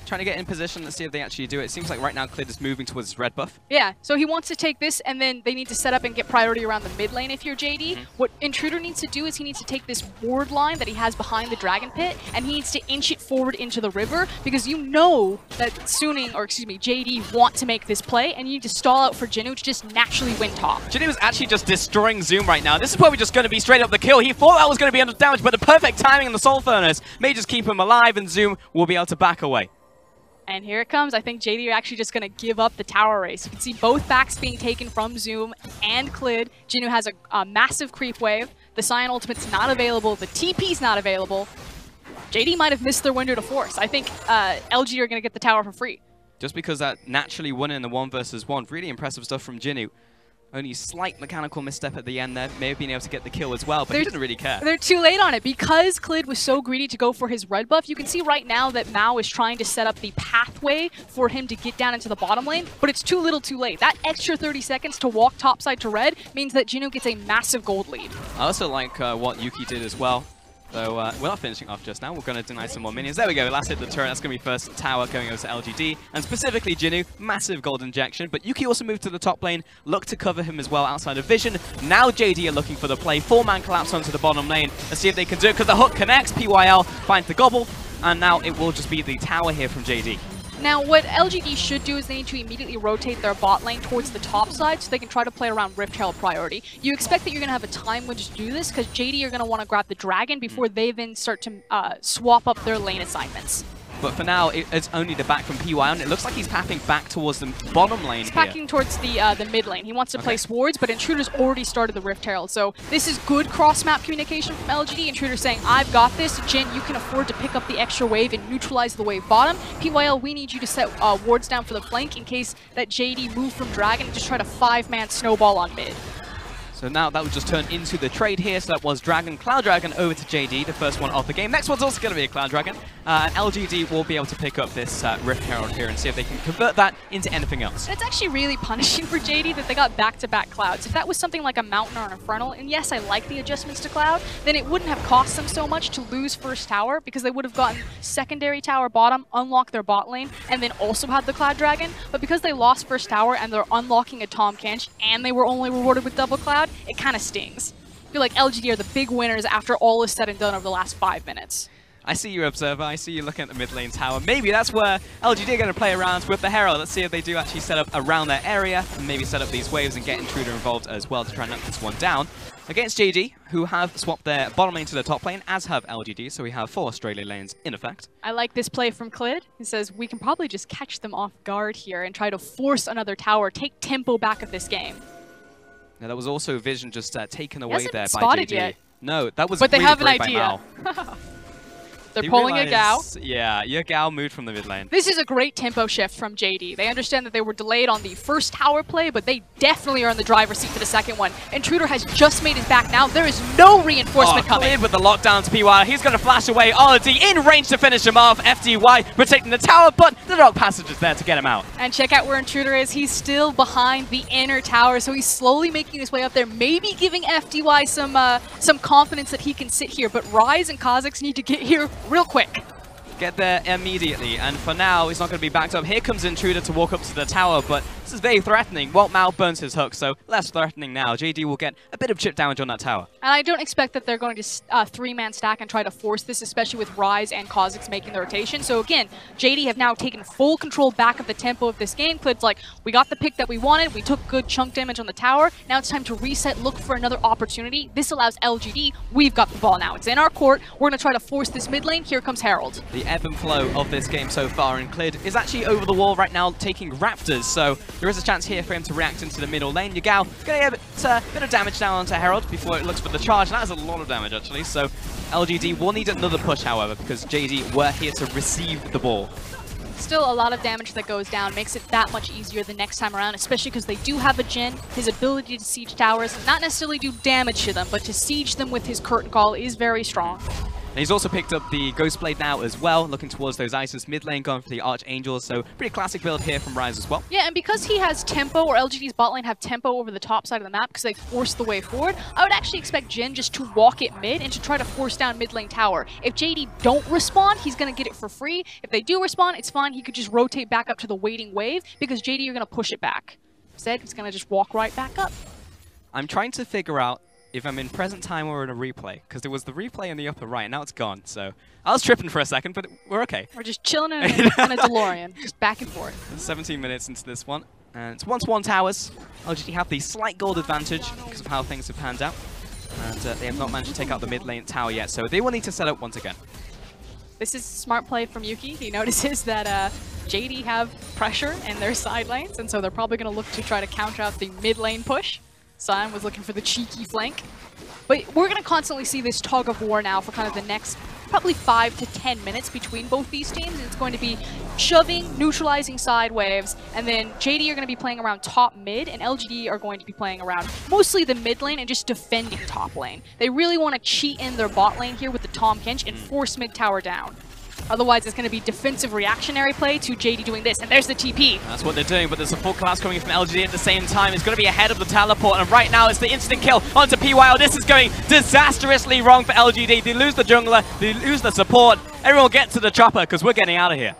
trying to get in position. Let's see if they actually do it. It seems like right now Clid is moving towards his red buff. Yeah, so he wants to take this, and then they need to set up and get priority around the mid lane if you're JD. What Intruder needs to do is he needs to take this ward line that he has behind the Dragon Pit, and he needs to inch it forward into the river, because you know that Suning, or excuse me, JD want to make this play, and you need to stall out for Jinnu to just naturally win top. Jinnu is actually just destroying Zoom right now. This is probably just going to be straight up the kill. He thought that was going to be under damage, but the perfect timing in the Soul Furnace may just keep him alive, and Zoom will be able to back away. And here it comes. I think JD are actually just going to give up the tower race. You can see both backs being taken from Zoom and Clid. Jinnu has a massive creep wave. The Scion ultimate's not available. The TP's not available. JD might have missed their window to force. I think LG are going to get the tower for free. Just because that naturally won in the 1 versus 1. Really impressive stuff from Jinnu. Only slight mechanical misstep at the end there. May have been able to get the kill as well, but he didn't really care. They're too late on it. Because Clid was so greedy to go for his red buff, you can see right now that Mao is trying to set up the pathway for him to get down into the bottom lane, but it's too little too late. That extra 30 seconds to walk topside to red means that Jinnu gets a massive gold lead. I also like what Yuki did as well. So we're not finishing off just now. We're going to deny some more minions. There we go. Last hit the turret. That's going to be first tower going over to LGD. And specifically Jinnu, massive gold injection. But Yuki also moved to the top lane. Look to cover him as well outside of vision. Now JD are looking for the play. 4-man collapse onto the bottom lane. Let's see if they can do it, because the hook connects. PYL finds the gobble. And now it will just be the tower here from JD. Now, what LGD should do is they need to immediately rotate their bot lane towards the top side so they can try to play around Rift Herald priority. You expect that you're going to have a time window to do this, because JD are going to want to grab the dragon before they then start to swap up their lane assignments. But for now, it's only the back from PY, and it looks like he's pathing back towards the bottom lane. He's packing towards the mid lane. He wants to place wards, but Intruder's already started the Rift Herald. So this is good cross-map communication from LGD. Intruder saying, I've got this. Jin, you can afford to pick up the extra wave and neutralize the wave bottom. PYL, we need you to set wards down for the flank in case that JD move from Dragon and just try to 5-man snowball on mid. So now that would just turn into the trade here. So that was Dragon, Cloud Dragon over to JD, the first one of the game. Next one's also going to be a Cloud Dragon. And LGD will be able to pick up this Rift Herald here and see if they can convert that into anything else. It's actually really punishing for JD that they got back-to-back Clouds. If that was something like a Mountain or an Infernal, and yes, I like the adjustments to Cloud, then it wouldn't have cost them so much to lose first tower because they would have gotten secondary tower bottom, unlock their bot lane, and then also had the Cloud Dragon. But because they lost first tower and they're unlocking a Tahm Kench and they were only rewarded with double Cloud, it kind of stings. I feel like LGD are the big winners after all is said and done over the last 5 minutes. I see you, Observer. I see you looking at the mid lane tower. Maybe that's where LGD are going to play around with the Herald. Let's see if they do actually set up around their area and maybe set up these waves and get Intruder involved as well to try and knock this one down. Against JD, who have swapped their bottom lane to the top lane, as have LGD, so we have 4 Australia lanes in effect. I like this play from Clid. He says, we can probably just catch them off guard here and try to force another tower, take tempo back of this game. Now, that was also Vision just taken away there by spotted JD. Yet. No, that was but really they have an great idea. by Mao. They're pulling a Gao. Yeah, your Gao moved from the mid lane. This is a great tempo shift from JD. They understand that they were delayed on the first tower play, but they definitely are in the driver's seat for the second one. Intruder has just made his back now. There is no reinforcement coming. Clid with the lockdown to PY. He's going to flash away. RD in range to finish him off. FDY protecting the tower, but the Dark Passage is there to get him out. And check out where Intruder is. He's still behind the inner tower, so he's slowly making his way up there, maybe giving FDY some confidence that he can sit here. But Ryze and Kha'Zix need to get here real quick. Get there immediately, and for now, he's not going to be backed up. Here comes Intruder to walk up to the tower, but this is very threatening. Well, Mao burns his hook, so less threatening now. JD will get a bit of chip damage on that tower. And I don't expect that they're going to three-man stack and try to force this, especially with Ryze and Kha'Zix making the rotation. So again, JD have now taken full control back of the tempo of this game. Clid's like, we got the pick that we wanted, we took good chunk damage on the tower, now it's time to reset, look for another opportunity. This allows LGD, we've got the ball now. It's in our court, we're going to try to force this mid lane. Here comes Herald. The ebb and flow of this game so far, and Clid is actually over the wall right now taking Raptors, so there is a chance here for him to react into the middle lane. Yagao going to get a bit of damage down onto Herald before it looks for the charge. That is a lot of damage actually, so LGD will need another push however, because JD were here to receive the ball. Still a lot of damage that goes down, makes it that much easier the next time around, especially because they do have a Jhin. His ability to siege towers, not necessarily do damage to them, but to siege them with his curtain call is very strong. And he's also picked up the Ghostblade now as well, looking towards those Isis mid lane, going for the Archangels, so pretty classic build here from Ryze as well. Yeah, and because he has tempo, or LGD's bot lane have tempo over the top side of the map because they forced the way forward, I would actually expect Jhin just to walk it mid and to try to force down mid lane tower. If JD don't respond, he's going to get it for free. If they do respond, it's fine. He could just rotate back up to the waiting wave because JD are going to push it back. Instead, he's going to just walk right back up. I'm trying to figure out if I'm in present time or in a replay, because there was the replay in the upper right, now it's gone, so I was tripping for a second, but we're okay. We're just chilling in a DeLorean, just back and forth. 17 minutes into this one, and it's 1-1 towers. LGD have the slight gold advantage because of how things have panned out, and they have not managed to take out the mid lane tower yet, so they will need to set up once again. This is smart play from Yuki. He notices that JD have pressure in their side lanes, and so they're probably going to look to try to counter out the mid lane push. Sion was looking for the cheeky flank. But we're going to constantly see this tug of war now for kind of the next probably 5 to 10 minutes between both these teams. It's going to be shoving, neutralizing side waves, and then JD are going to be playing around top mid, and LGD are going to be playing around mostly the mid lane and just defending top lane. They really want to cheat in their bot lane here with the Tahm Kench and force mid tower down. Otherwise, it's going to be defensive reactionary play to JD doing this. And there's the TP. That's what they're doing, but there's a full collapse coming from LGD at the same time. It's going to be ahead of the teleport, and right now it's the instant kill onto PYL. This is going disastrously wrong for LGD. They lose the jungler, they lose the support. Everyone get to the chopper, because we're getting out of here.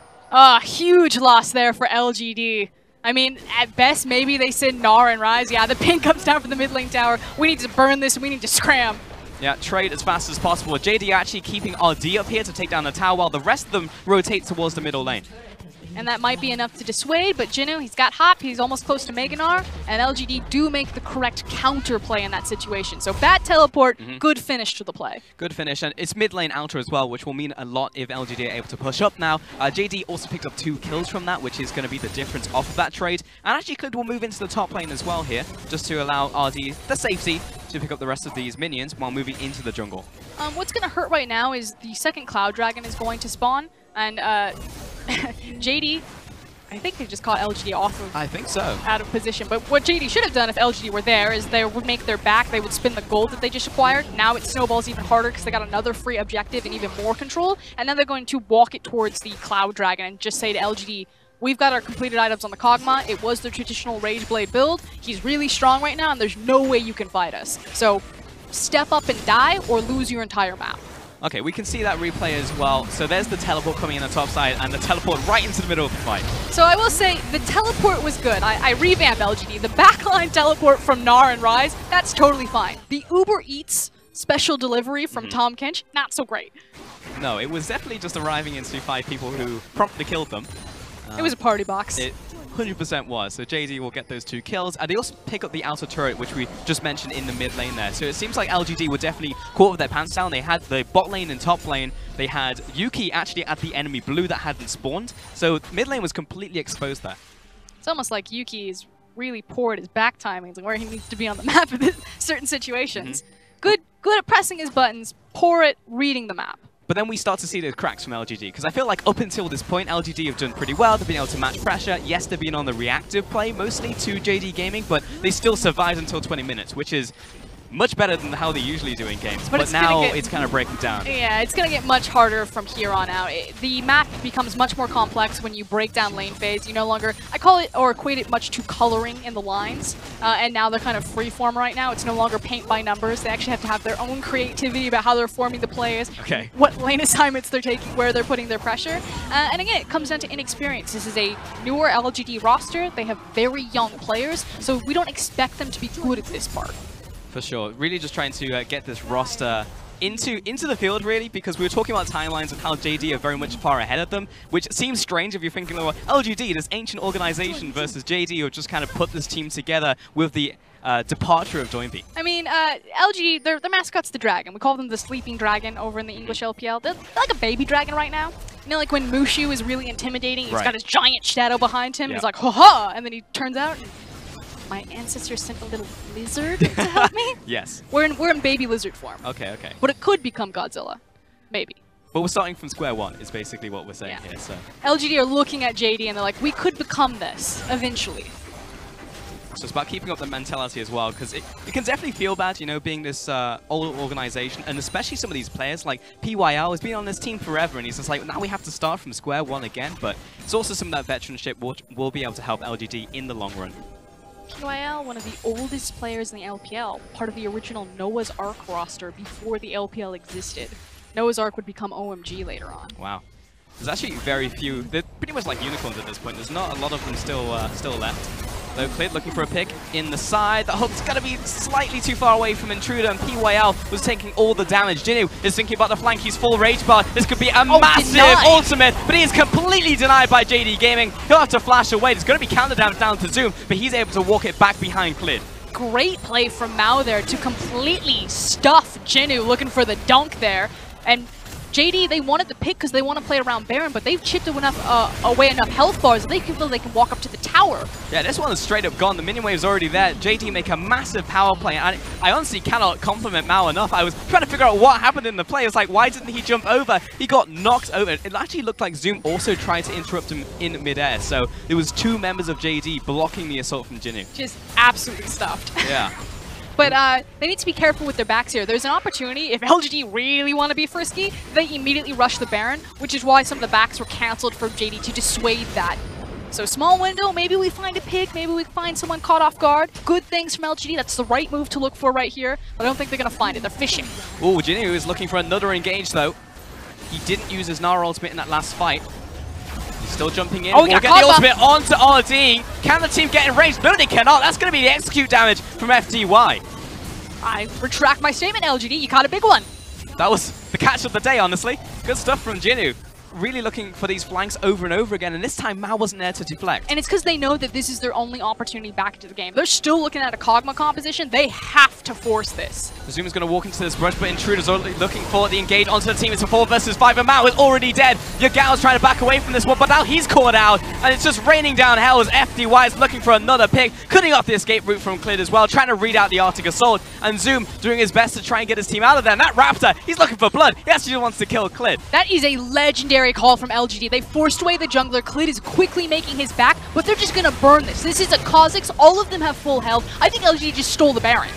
Huge loss there for LGD. I mean, at best, maybe they send Gnar and Ryze. Yeah, the ping comes down from the mid lane tower. We need to burn this, and we need to scram. Yeah, trade as fast as possible. JD actually keeping RD up here to take down the tower while the rest of them rotate towards the middle lane. And that might be enough to dissuade, but Jinnu, he's got Hop, he's almost close to Mega Gnar, and LGD do make the correct counter play in that situation. So bad teleport, good finish to the play. Good finish, and it's mid lane outer as well, which will mean a lot if LGD are able to push up now. JD also picked up 2 kills from that, which is going to be the difference off of that trade. And actually Clid will move into the top lane as well here, just to allow RD the safety to pick up the rest of these minions while moving into the jungle. What's going to hurt right now is the second Cloud Dragon is going to spawn, and JD, I think they just caught LGD off of. I think so. Out of position. But what JD should have done if LGD were there is they would make their back. They would spin the gold that they just acquired. Now it snowballs even harder because they got another free objective and even more control. And then they're going to walk it towards the Cloud Dragon and just say to LGD, we've got our completed items on the Kog'Maw. It was the traditional Rage Blade build. He's really strong right now, and there's no way you can fight us. So step up and die or lose your entire map. Okay, we can see that replay as well. So there's the teleport coming in on the top side and the teleport right into the middle of the fight. So I will say the teleport was good. I revamped LGD. The backline teleport from Gnar and Ryze, that's totally fine. The Uber Eats special delivery from Tahm Kench, not so great. No, it was definitely just arriving into 5 people who promptly killed them. It was a party box. It 100% was. So JD will get those 2 kills. And they also pick up the outer turret, which we just mentioned in the mid lane there. So it seems like LGD were definitely caught with their pants down. They had the bot lane and top lane. They had Yuki actually at the enemy blue that hadn't spawned. So mid lane was completely exposed there. It's almost like Yuki is really poor at his back timings and where he needs to be on the map in certain situations. Good at pressing his buttons, poor at reading the map. But then we start to see the cracks from LGD, because I feel like up until this point, LGD have done pretty well. They've been able to match pressure. Yes, they've been on the reactive play mostly to JD Gaming, but they still survived until 20 minutes, which is much better than how they usually do in games. But now it's kind of breaking down. Yeah, it's going to get much harder from here on out. The map becomes much more complex when you break down lane phase. You no longer, I call it or equate it much to coloring in the lines. And now they're kind of freeform right now. It's no longer paint by numbers. They actually have to have their own creativity about how they're forming the plays, what lane assignments they're taking, where they're putting their pressure. And again, it comes down to inexperience. This is a newer LGD roster. They have very young players, so we don't expect them to be good at this part. For sure. Really just trying to get this roster into the field, really, because we were talking about timelines and how JD are very much far ahead of them, which seems strange if you're thinking, well, LGD, this ancient organization, versus JD, who just kind of put this team together with the departure of Doinby. I mean, LGD, their mascot's the dragon. We call them the sleeping dragon over in the English LPL. They're like a baby dragon right now. You know, like when Mushu is really intimidating, he's got his giant shadow behind him, he's like, ha-ha, and then he turns out, and my ancestors sent a little lizard to help me? Yes. We're in baby lizard form. Okay. But it could become Godzilla. Maybe. But we're starting from square one, is basically what we're saying here. So LGD are looking at JD and they're like, we could become this, eventually. So it's about keeping up the mentality as well, because it can definitely feel bad, you know, being this old organization, and especially some of these players, like PYL has been on this team forever, and he's just like, now we have to start from square one again, but it's also some of that veteranship which will be able to help LGD in the long run. PYL, one of the oldest players in the LPL, part of the original Noah's Ark roster before the LPL existed. Noah's Ark would become OMG later on. Wow. There's actually very few. They're pretty much like unicorns at this point. There's not a lot of them still left. Though Clid looking for a pick in the side. The hook's going to be slightly too far away from Intruder, and PYL was taking all the damage. Jinnu is thinking about the flank. He's full rage bar. This could be a massive ultimate, but he is completely denied by JD Gaming. He'll have to flash away. There's going to be counter damage down to Zoom, but he's able to walk it back behind Clid. Great play from Mao there to completely stuff Jinnu, looking for the dunk there. And JD, they wanted the pick because they want to play around Baron, but they've chipped away enough health bars that they can feel they can walk up to the tower. Yeah, this one is straight up gone. The minion wave's already there. JD make a massive power play, and I honestly cannot compliment Mao enough. I was trying to figure out what happened in the play. It's like, why didn't he jump over? He got knocked over. It actually looked like Zoom also tried to interrupt him in midair, so there was 2 members of JD blocking the assault from Jinnu. Just absolutely stuffed. Yeah. But they need to be careful with their backs here. There's an opportunity, if LGD really want to be frisky, they immediately rush the Baron, which is why some of the backs were cancelled for JD to dissuade that. So small window, maybe we find a pick, maybe we find someone caught off guard. Good things from LGD, that's the right move to look for right here, but I don't think they're going to find it, they're fishing. Ooh, Jinnu is looking for another engage though. He didn't use his Gnar ultimate in that last fight. He's still jumping in. Oh, we'll get the ultimate onto RD. Can the team get enraged? No, they cannot. That's going to be the execute damage from FDY. I retract my statement, LGD. You caught a big one. That was the catch of the day, honestly. Good stuff from Jinnu. Really looking for these flanks over and over again, and this time Mao wasn't there to deflect. And it's because they know that this is their only opportunity back into the game. They're still looking at a Kog'Maw composition. They have to force this. Zoom is going to walk into this rush, but Intruder's already looking for the engage onto the team. It's a 4 versus 5, and Mao is already dead. Yagao's trying to back away from this one, but now he's caught out, and it's just raining down hell as FDY is looking for another pick, cutting off the escape route from Clid as well, trying to read out the Arctic Assault, and Zoom doing his best to try and get his team out of there. And that Raptor, he's looking for blood. He actually wants to kill Clid. That is a legendary scary call from LGD. They forced away the jungler. Klid is quickly making his back, but they're just gonna burn this. This is a Kha'Zix. All of them have full health. I think LGD just stole the Baron.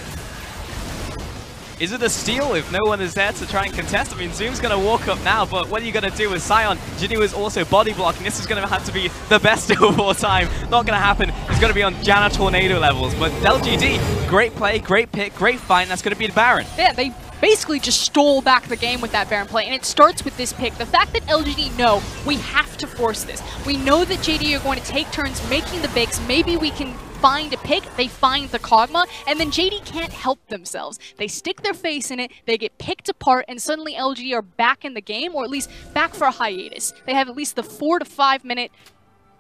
Is it a steal if no one is there to try and contest? I mean, Zoom's going to walk up now, but what are you going to do with Sion? Jinnu is also body blocking. This is going to have to be the best steal of all time. Not going to happen. It's going to be on Janna Tornado levels. But LGD, great play, great pick, great fight, and that's going to be the Baron. Yeah, they basically just stole back the game with that Baron play, and it starts with this pick. The fact that LGD know we have to force this. We know that JD are going to take turns making the picks. Maybe we can find a pick, they find the Kog'Maw, and then JD can't help themselves. They stick their face in it, they get picked apart, and suddenly LGD are back in the game, or at least back for a hiatus. They have at least the 4 to 5 minute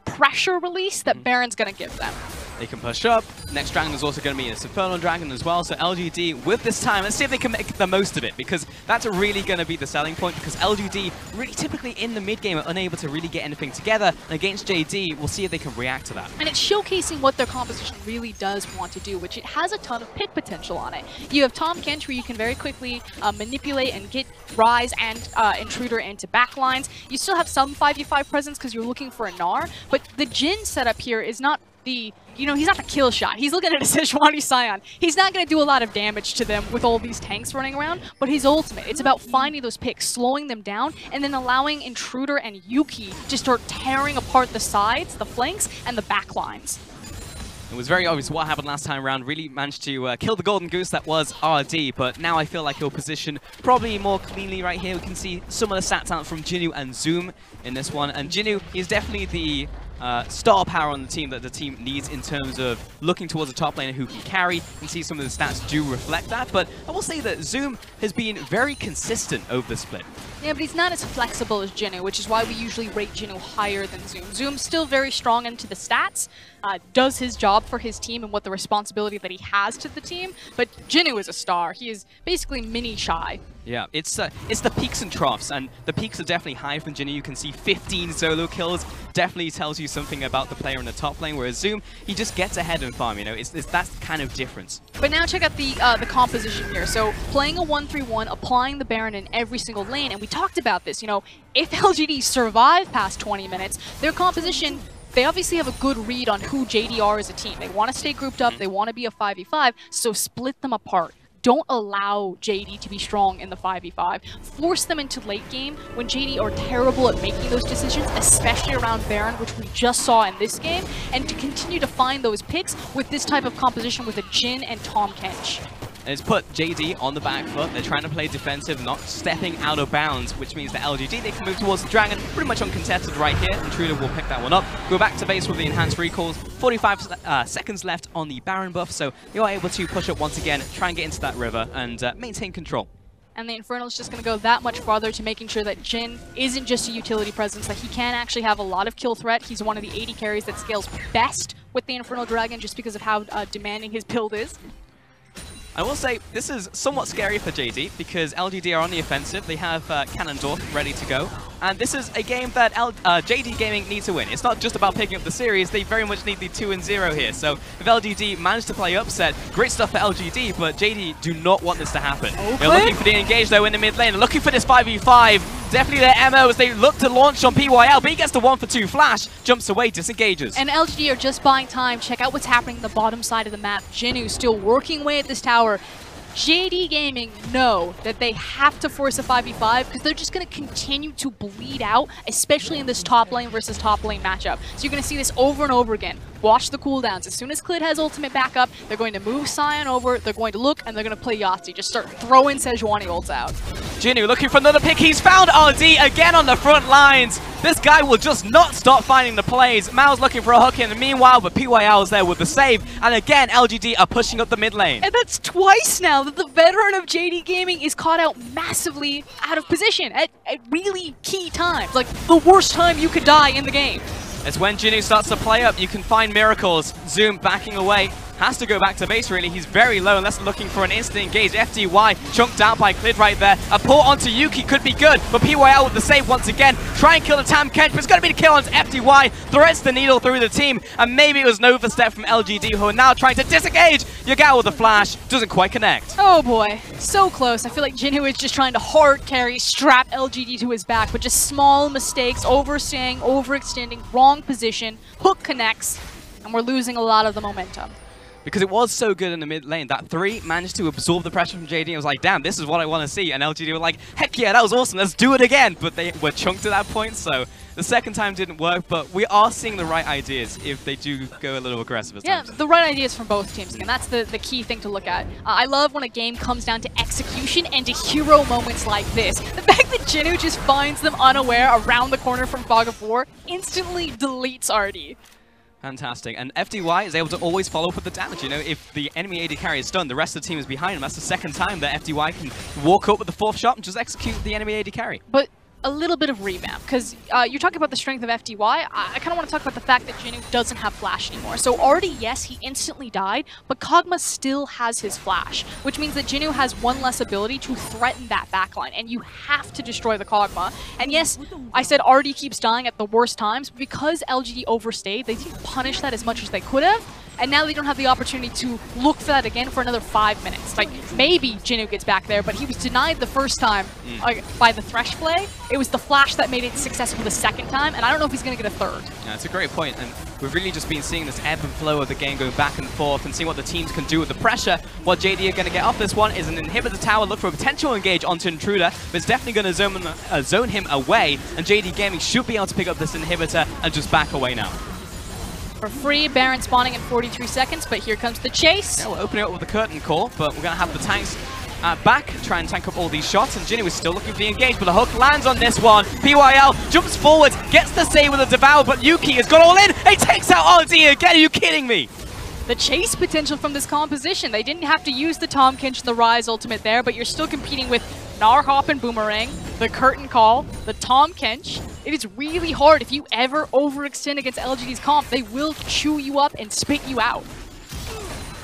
pressure release that Baron's going to give them. They can push up. Next dragon is also going to be an Infernal Dragon as well. So LGD with this time, let's see if they can make the most of it, because that's really going to be the selling point, because LGD really typically in the mid game are unable to really get anything together. And against JD, we'll see if they can react to that. And it's showcasing what their composition really does want to do, which it has a ton of pick potential on it. You have Tahm Kench, where you can very quickly manipulate and get Ryze and Intruder into backlines. You still have some 5v5 presence because you're looking for a Gnar, but the Jhin setup here is not the, you know, he's not the kill shot. He's looking at a Sejuani Sion. He's not going to do a lot of damage to them with all these tanks running around, but his ultimate, it's about finding those picks, slowing them down, and then allowing Intruder and Yuki to start tearing apart the sides, the flanks, and the backlines. It was very obvious what happened last time around. Really managed to kill the Golden Goose that was RD, but now I feel like he'll position probably more cleanly right here. We can see some of the stats out from Jinnu and Zoom in this one, and Jinnu is definitely the star power on the team that the team needs in terms of looking towards a top laner who can carry. You can see some of the stats do reflect that, but I will say that Zoom has been very consistent over the split. Yeah, but he's not as flexible as Jinnu, which is why we usually rate Jinnu higher than Zoom. Zoom's still very strong into the stats, does his job for his team and what the responsibility that he has to the team, but Jinnu is a star. He is basically mini Shy. Yeah, it's the peaks and troughs, and the peaks are definitely high from Jinnu. You can see 15 solo kills, definitely tells you something about the player in the top lane, whereas Zoom, he just gets ahead and farm, you know, it's that kind of difference. But now check out the composition here. So playing a 1-3-1, applying the Baron in every single lane, and we talked about this, you know, if LGD survive past 20 minutes, their composition, they obviously have a good read on who JD are as a team. They want to stay grouped up, they want to be a 5v5, so split them apart. Don't allow JD to be strong in the 5v5. Force them into late game when JD are terrible at making those decisions, especially around Baron, which we just saw in this game, and to continue to find those picks with this type of composition with a Jhin and Tahm Kench. And it's put JD on the back foot. They're trying to play defensive, not stepping out of bounds, which means that LGD, they can move towards the Dragon, pretty much uncontested right here. Intruder will pick that one up. Go back to base with the enhanced recalls. 45 seconds left on the Baron buff, so you are able to push up once again, try and get into that river, and maintain control. And the Infernal's just going to go that much farther to making sure that Jhin isn't just a utility presence, that he can actually have a lot of kill threat. He's one of the AD carries that scales best with the Infernal Dragon just because of how demanding his build is. I will say, this is somewhat scary for JD, because LGD are on the offensive. They have Ganondorf ready to go. And this is a game that JD Gaming needs to win. It's not just about picking up the series, they very much need the 2-0 here. So if LGD manage to play upset, great stuff for LGD, but JD do not want this to happen. Okay. They're looking for the engage though in the mid lane. They're looking for this 5v5. Definitely their MO as they look to launch on PYL, but he gets the 1-for-2 flash, jumps away, disengages. And LGD are just buying time. Check out what's happening on the bottom side of the map. Jinnu still working away at this tower. JD Gaming know that they have to force a 5v5 because they're just going to continue to bleed out, especially in this top lane versus top lane matchup. So you're going to see this over and over again. Watch the cooldowns. As soon as Klid has ultimate back up, they're going to move Sion over, they're going to look, and they're going to play Yahtzee. Just start throwing Sejuani ults out. Jinnu looking for another pick. He's found RD again on the front lines. This guy will just not stop finding the plays. Mao's looking for a hook in. Meanwhile, but PYL is there with the save. And again, LGD are pushing up the mid lane. And that's twice now that the veteran of JD Gaming is caught out massively out of position at really key times. Like, the worst time you could die in the game. It's when Jinnu starts to play up, you can find miracles. Zoom backing away. has to go back to base, really. He's very low, unless looking for an instant engage. FDY chunked out by Clid right there. A pull onto Yuki could be good, but PYL with the save once again. Try and kill the Tahm Kench, but it's going to be the kill onto FDY. Threads the needle through the team, and maybe it was an overstep from LGD, who are now trying to disengage. Yagao with the flash, doesn't quite connect. Oh boy, so close. I feel like Jinwoo is just trying to hard carry, strap LGD to his back, but just small mistakes, overstaying, overextending, wrong position, hook connects, and we're losing a lot of the momentum. Because it was so good in the mid lane. That 3 managed to absorb the pressure from JD and was like, damn, this is what I want to see. And LGD were like, heck yeah, that was awesome, let's do it again. But they were chunked at that point, so the second time didn't work. But we are seeing the right ideas if they do go a little aggressive. Yeah, the right ideas from both teams. Again, that's the key thing to look at. I love when a game comes down to execution and to hero moments like this. The fact that Jinwoo just finds them unaware around the corner from Fog of War instantly deletes RD. Fantastic. And FDY is able to always follow up with the damage. You know, if the enemy AD carry is done, the rest of the team is behind him. That's the second time that FDY can walk up with the 4th shot and just execute the enemy AD carry. But a little bit of revamp, because you're talking about the strength of FDY. I kind of want to talk about the fact that Jinwoo doesn't have flash anymore. So already, yes, he instantly died, but Kog'Maw still has his flash, which means that Jinwoo has one less ability to threaten that backline, and you have to destroy the Kog'Maw. And yes, I said RD keeps dying at the worst times, but because LGD overstayed, they didn't punish that as much as they could have. And now they don't have the opportunity to look for that again for another 5 minutes. Like, maybe Jinwoo gets back there, but he was denied the first time by the Thresh play. It was the flash that made it successful the second time, and I don't know if he's going to get a third. Yeah, it's a great point, and we've really just been seeing this ebb and flow of the game going back and forth and seeing what the teams can do with the pressure. What JD are going to get off this one is an inhibitor tower, look for a potential engage onto Intruder, but it's definitely going to zone him away, and JD Gaming should be able to pick up this inhibitor and just back away now. For free, Baron spawning in 43 seconds, but here comes the chase. Yeah, we're opening up with a curtain call, but we're going to have the tanks back, try and tank up all these shots, and Jinwoo is still looking for the engage, but the hook lands on this one. PYL jumps forward, gets the save with a Devour, but Yuki has got all in. He takes out RD again. Are you kidding me? The chase potential from this composition. They didn't have to use the Tahm Kench, the Rise ultimate there, but you're still competing with Gnar Hop and Boomerang, the Curtain Call, the Tahm Kench. It is really hard. If you ever overextend against LGD's comp, they will chew you up and spit you out.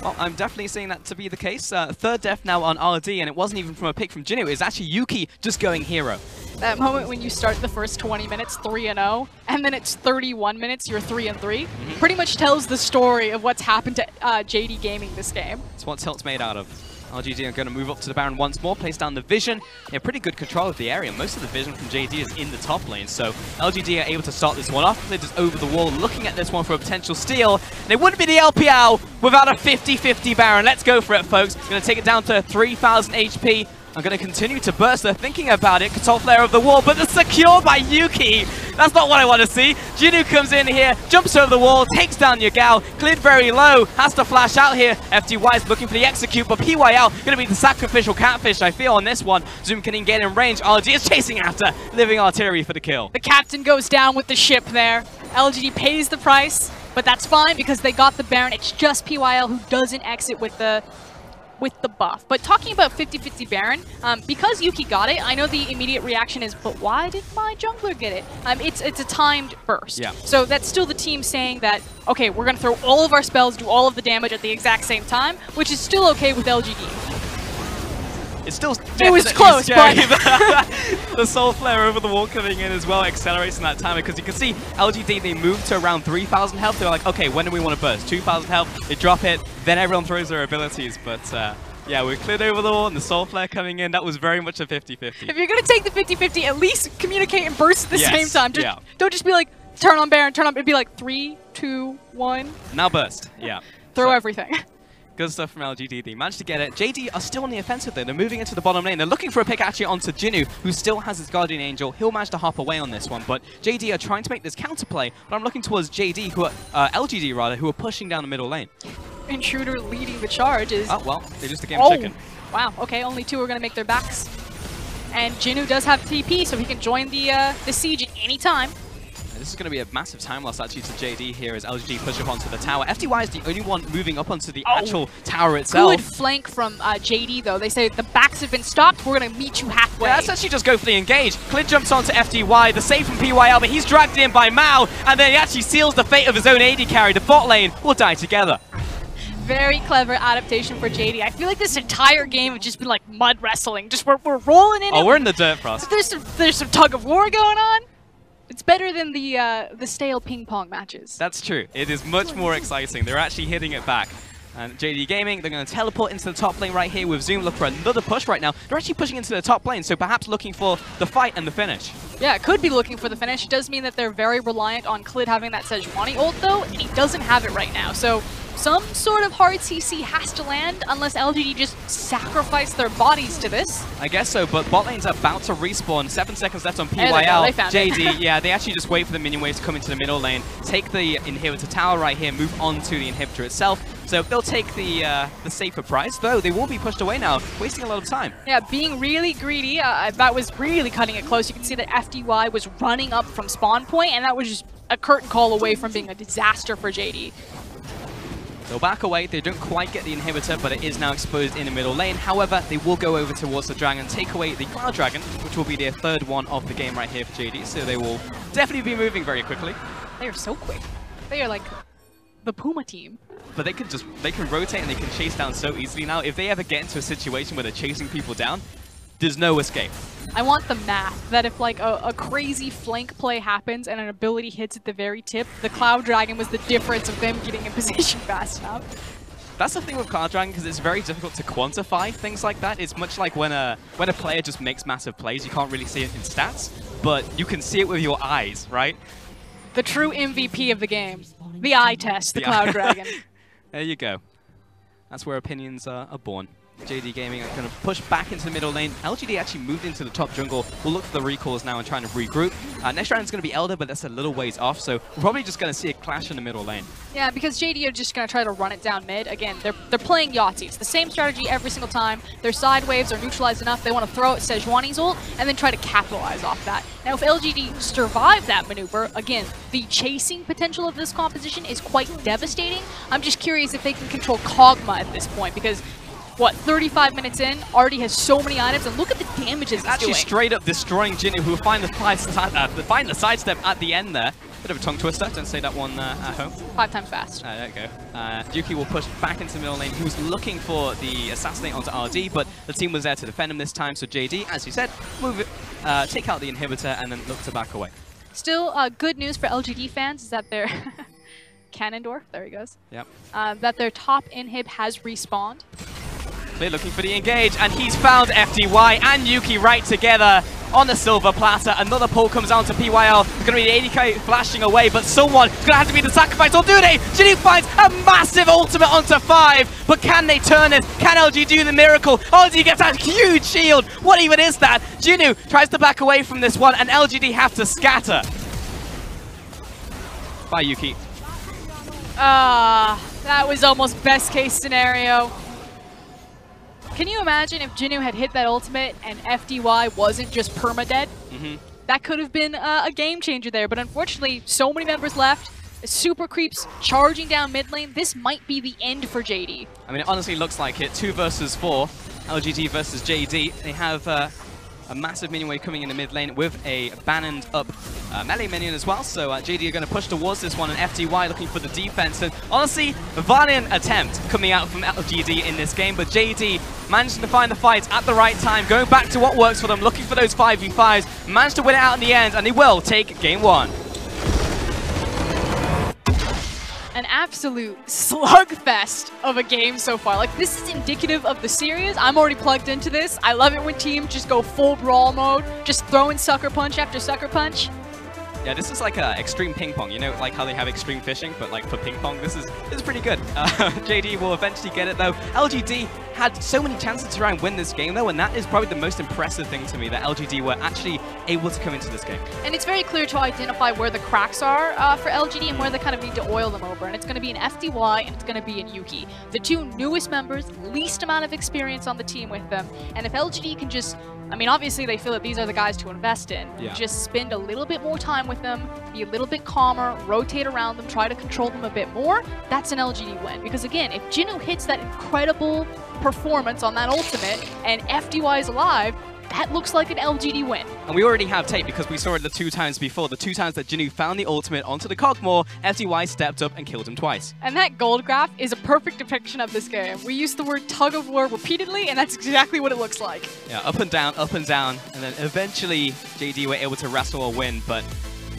Well, I'm definitely seeing that to be the case. Third death now on RD, and it wasn't even from a pick from Jinwoo. It was actually Yuki just going hero. That moment when you start the first 20 minutes 3-0, and then it's 31 minutes, you're 3-3, pretty much tells the story of what's happened to JD Gaming this game. It's what Tilt's made out of. RGD are going to move up to the Baron once more, place down the vision. They have pretty good control of the area. Most of the vision from JD is in the top lane, so LGD are able to start this one off. They're just over the wall looking at this one for a potential steal. And it wouldn't be the LPL without a 50-50 Baron. Let's go for it, folks. Going to take it down to 3,000 HP. I'm going to continue to burst. They're thinking about it. Control flare of the wall, but they're secured by Yuki. That's not what I want to see. Jinwoo comes in here, jumps over the wall, takes down Yagao. Clid very low, has to flash out here. FDY is looking for the execute, but PYL going to be the sacrificial catfish, I feel, on this one. Zoom can get in range. RD is chasing after Living Artillery for the kill. The captain goes down with the ship there. LGD pays the price, but that's fine because they got the Baron. It's just PYL who doesn't exit with the buff. But talking about 50-50 Baron, because Yuki got it, I know the immediate reaction is, but why did my jungler get it? It's a timed burst. Yeah. So that's still the team saying that, okay, we're going to throw all of our spells, do all of the damage at the exact same time, which is still okay with LGD. It's still it was close, but the Soul Flare over the wall coming in as well accelerates in that time, because you can see LGD, they moved to around 3,000 health. They were like, okay, when do we want to burst? 2,000 health, they drop it, then everyone throws their abilities. But yeah, we cleared over the wall and the Soul Flare coming in. That was very much a 50-50. If you're going to take the 50-50, at least communicate and burst at the same time. Don't just be like, turn on Baron, turn on. It'd be like 3, 2, 1. Now burst, yeah. Throw everything. Good stuff from LGD. They managed to get it. JD are still on the offensive though. They're moving into the bottom lane. They're looking for a pick actually onto Jinwoo, who still has his Guardian Angel. He'll manage to hop away on this one, but JD are trying to make this counterplay. But I'm looking towards JD, who are LGD rather, who are pushing down the middle lane. Intruder leading the charge is... Oh, well, they just a game of chicken. Wow, okay, only 2 are going to make their backs. And Jinwoo does have TP, so he can join the siege at any time. This is going to be a massive time loss actually to JD here as LGD push up onto the tower. FDY is the only one moving up onto the actual tower itself. Good flank from JD though. They say the backs have been stopped. We're going to meet you halfway. Yeah, let's actually just go for the engage. Clid jumps onto FDY. The save from PYL, but he's dragged in by Mao, and then he actually seals the fate of his own AD carry. The bot lane will die together. very clever adaptation for JD. I feel like this entire game has just been like mud wrestling. Just we're rolling in. Oh, we're in the dirt, Frost. There's some tug of war going on. It's better than the stale ping pong matches. That's true. It is much more exciting. They're actually hitting it back. And JD Gaming, they're going to teleport into the top lane right here with Zoom. Look for another push right now. They're actually pushing into the top lane, so perhaps looking for the fight and the finish. Yeah, it could be looking for the finish. It does mean that they're very reliant on Klid having that Sejuani ult, though, and he doesn't have it right now. So some sort of hard CC has to land unless LGD just sacrifice their bodies to this. I guess so, but bot lane's about to respawn. 7 seconds left on PYL. They found JD, yeah, they actually just wait for the minion wave to come into the middle lane, take the inhibitor tower right here, move on to the inhibitor itself. So they'll take the safer price, though they will be pushed away now, wasting a lot of time. Yeah, being really greedy. That was really cutting it close. You can see that FDY was running up from spawn point, and that was just a curtain call away from being a disaster for JD. They'll back away. They don't quite get the inhibitor, but it is now exposed in the middle lane. However, they will go over towards the dragon, take away the Cloud Dragon, which will be their third one of the game right here for JD. So they will definitely be moving very quickly. They are so quick. They are like the Puma team. But they can rotate and they can chase down so easily now. If they ever get into a situation where they're chasing people down, there's no escape. I want the math that if like a crazy flank play happens and an ability hits at the very tip, the Cloud Dragon was the difference of them getting in position fast enough. That's the thing with Cloud Dragon, because it's very difficult to quantify things like that. It's much like when a player just makes massive plays, you can't really see it in stats, but you can see it with your eyes, right? The true MVP of the game. The eye test, the Cloud Dragon. There you go. That's where opinions are born. JD Gaming are going to push back into the middle lane. LGD actually moved into the top jungle. We'll look for the recalls now and trying to regroup. Next round is going to be Elder, but that's a little ways off, so we're probably just going to see a clash in the middle lane. Yeah, because JD are just going to try to run it down mid. Again, they're playing Yahtzee. It's the same strategy every single time. Their side waves are neutralized enough. They want to throw out Sejuani's ult and then try to capitalize off that. Now, if LGD survive that maneuver, again, the chasing potential of this composition is quite devastating. I'm just curious if they can control Kog'Maw at this point, because what, 35 minutes in, already has so many items, and look at the damages it's actually doing. Straight up destroying Jinnu, who will find the sidestep at the end there. Bit of a tongue twister, don't say that one at home. 5 times fast. There you go. Yuki will push back into the middle lane. He was looking for the assassinate onto RD, but the team was there to defend him this time, so JD, as you said, move it, take out the inhibitor, and then look to back away. Still, good news for LGD fans is that their Cannondorf, there he goes. Yep. That their top inhib has respawned. They're looking for the engage, and he's found FDY and Yuki right together on the silver platter. Another pull comes down to PYL. It's going to be the ADK flashing away, but someone's going to have to be the sacrifice, or do they? Jinnu finds a massive ultimate onto 5, but can they turn it? Can LG do the miracle? LG gets a huge shield. What even is that? Jinnu tries to back away from this one, and LGD have to scatter. Bye, Yuki. That was almost best case scenario. Can you imagine if Jinnu had hit that ultimate and FDY wasn't just perma-dead? That could have been a game changer there, but unfortunately, so many members left. Super creeps charging down mid lane. This might be the end for JD. I mean, it honestly looks like it. 2 versus 4. LGD versus JD. They have a massive minion wave coming in the mid lane with a banned up melee minion as well. So JD are going to push towards this one, and FDY looking for the defense. And honestly, a valiant attempt coming out from LGD in this game, but JD managing to find the fight at the right time, going back to what works for them, looking for those 5v5s, managed to win it out in the end, and they will take game 1. An absolute slugfest of a game so far. Like, this is indicative of the series. I'm already plugged into this. I love it when teams just go full brawl mode, just throwing sucker punch after sucker punch. Yeah, this is like extreme ping pong. You know, like how they have extreme fishing, but like for ping pong, this is pretty good. JD will eventually get it though. LGD had so many chances to try and win this game though, and that is probably the most impressive thing to me, that LGD were actually able to come into this game. And it's very clear to identify where the cracks are for LGD and where they kind of need to oil them over. And it's going to be an FDY and it's going to be an Yuki. The 2 newest members, least amount of experience on the team with them. And if LGD can just, I mean, obviously they feel that these are the guys to invest in. Yeah. Just spend a little bit more time with them, be a little bit calmer, rotate around them, try to control them a bit more. That's an LGD win. Because again, if Jinnu hits that incredible performance on that ultimate and FDY is alive, that looks like an LGD win. And we already have tape because we saw it the 2 times before. The 2 times that Jinwoo found the ultimate onto the Kog'Maw, FTY stepped up and killed him twice. And that gold graph is a perfect depiction of this game. We use the word tug of war repeatedly, and that's exactly what it looks like. Yeah, up and down, and then eventually JD were able to wrestle a win, but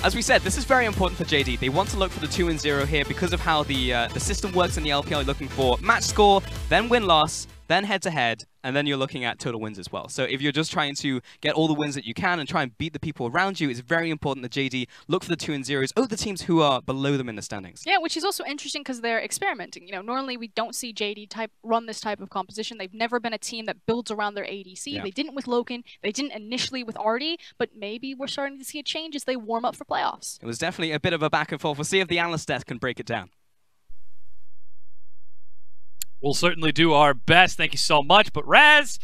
as we said, this is very important for JD. They want to look for the 2-0 here because of how the system works in the LPL. You're looking for match score, then win-loss, then head-to-head, and then you're looking at total wins as well. So if you're just trying to get all the wins that you can and try and beat the people around you, it's very important that JD look for the 2-0s over the teams who are below them in the standings. Yeah, which is also interesting because they're experimenting. You know, normally we don't see JD run this type of composition. They've never been a team that builds around their ADC. Yeah. They didn't with Loken. They didn't initially with Artie, but maybe we're starting to see a change as they warm up for playoffs. It was definitely a bit of a back and forth. We'll see if the analyst desk can break it down. We'll certainly do our best. Thank you so much. But Raz,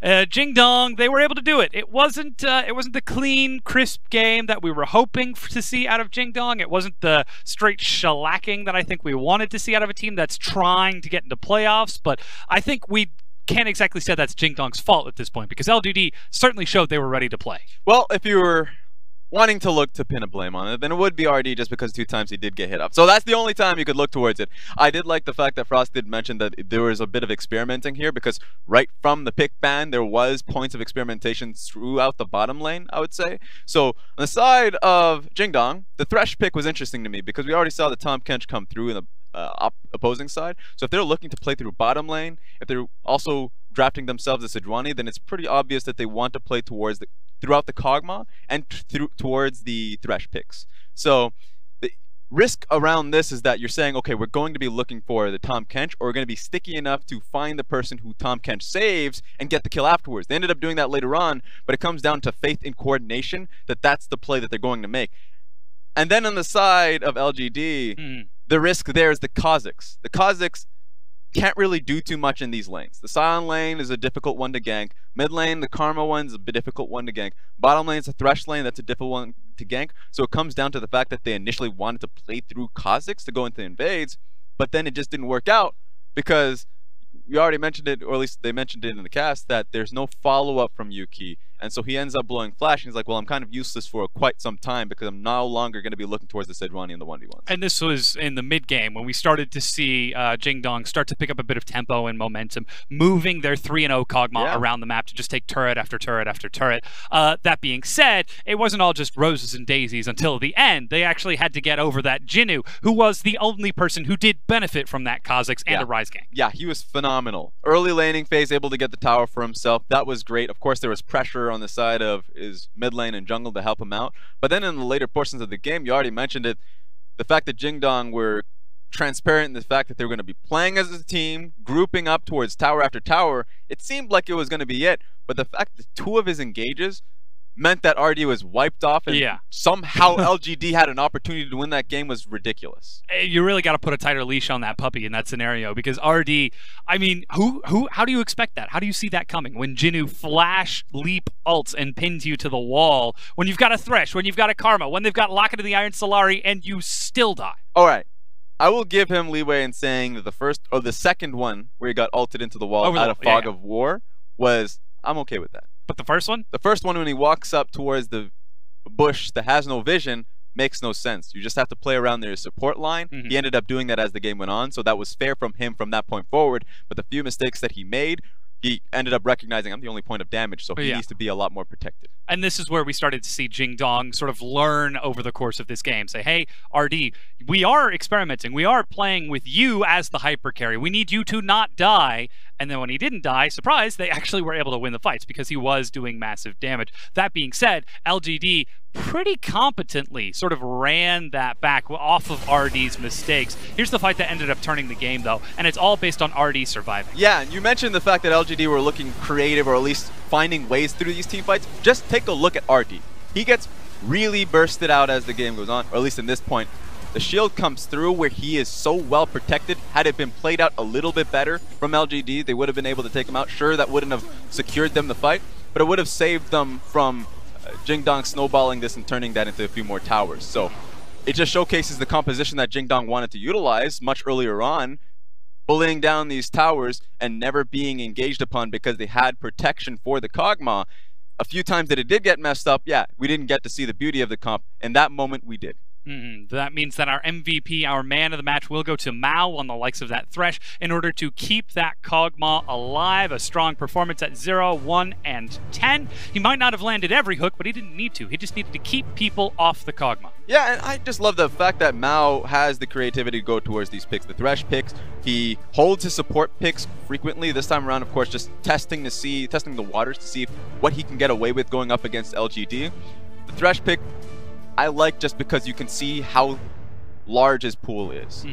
Jingdong, they were able to do it. It wasn't the clean, crisp game that we were hoping to see out of Jingdong. It wasn't the straight shellacking that I think we wanted to see out of a team that's trying to get into playoffs. But I think we can't exactly say that's Jingdong's fault at this point because LGD certainly showed they were ready to play. Well, if you were wanting to look to pin a blame on it, then it would be RD just because 2 times he did get hit up. So that's the only time you could look towards it. I did like the fact that Frost did mention that there was a bit of experimenting here because right from the pick ban, there was points of experimentation throughout the bottom lane, I would say. So on the side of Jingdong, the Thresh pick was interesting to me because we already saw the Tahm Kench come through in the opposing side. So if they're looking to play through bottom lane, if they're also drafting themselves as Sejuani, then it's pretty obvious that they want to play towards throughout the Kog'Maw and towards the Thresh picks. So the risk around this is that you're saying, okay, we're going to be looking for the Tahm Kench, or we're going to be sticky enough to find the person who Tahm Kench saves and get the kill afterwards. They ended up doing that later on, but it comes down to faith in coordination that that's the play that they're going to make. And then on the side of LGD, the risk there is the Kha'Zix. The Kha'Zix can't really do too much in these lanes. The Sion lane is a difficult one to gank. Mid lane, the Karma one is a difficult one to gank. Bottom lane is a Thresh lane, that's a difficult one to gank. So it comes down to the fact that they initially wanted to play through Kha'Zix to go into invades, but then it just didn't work out because we already mentioned it, or at least they mentioned it in the cast, that there's no follow-up from Yuki. And so he ends up blowing Flash, and he's like, well, I'm kind of useless for quite some time because I'm no longer going to be looking towards the Sejuani in the 1v1s. And this was in the mid-game when we started to see Jingdong start to pick up a bit of tempo and momentum, moving their 3-0 Kog'Maw around the map to just take turret after turret after turret. That being said, it wasn't all just roses and daisies until the end. They actually had to get over that Jinwoo, who was the only person who did benefit from that Kha'Zix and a Rise gank. Yeah, he was phenomenal. Early laning phase, able to get the tower for himself. That was great. Of course, there was pressure on the side of his mid lane and jungle to help him out. But then in the later portions of the game, you already mentioned it, the fact that Jingdong were transparent in the fact that they were going to be playing as a team, grouping up towards tower after tower, it seemed like it was going to be it. But the fact that 2 of his engages meant that RD was wiped off and somehow LGD had an opportunity to win that game was ridiculous. You really got to put a tighter leash on that puppy in that scenario because RD, I mean, how do you expect that? How do you see that coming? When Jinwoo flash, leap, ults, and pins you to the wall, when you've got a Thresh, when you've got a Karma, when they've got Locket of the Iron Solari, and you still die. All right. I will give him leeway in saying that the first, or the second one, where he got ulted into the wall out of Fog of War, was, I'm okay with that. But the first one? The first one, when he walks up towards the bush that has no vision, makes no sense. You just have to play around their support line. He ended up doing that as the game went on, so that was fair from him from that point forward. But the few mistakes that he made, he ended up recognizing I'm the only point of damage, so he needs to be a lot more protected. And this is where we started to see Jingdong sort of learn over the course of this game. Say, hey, RD, we are experimenting. We are playing with you as the hyper carry. We need you to not die. And then when he didn't die, surprise, they actually were able to win the fights because he was doing massive damage. That being said, LGD pretty competently sort of ran that back off of RD's mistakes. Here's the fight that ended up turning the game, though, and it's all based on RD surviving. Yeah, you mentioned the fact that LGD were looking creative, or at least finding ways through these team fights. Just take a look at RD. He gets really bursted out as the game goes on, or at least in this point. The shield comes through where he is so well protected. Had it been played out a little bit better from LGD, they would have been able to take him out. Sure, that wouldn't have secured them the fight, but it would have saved them from Jingdong snowballing this and turning that into a few more towers. So it just showcases the composition that Jingdong wanted to utilize much earlier on, bullying down these towers and never being engaged upon because they had protection for the Kog'Maw. a few times that it did get messed up, yeah, we didn't get to see the beauty of the comp. In that moment, we did. That means that our MVP, our man of the match, will go to Mao on the likes of that Thresh in order to keep that Kog'Maw alive. A strong performance at 0, 1, and 10. He might not have landed every hook, but he didn't need to. He just needed to keep people off the Kog'Maw. Yeah, and I just love the fact that Mao has the creativity to go towards these picks. The Thresh picks, he holds his support picks frequently. This time around, of course, just testing the waters to see what he can get away with going up against LGD. The Thresh pick, I like just because you can see how large his pool is.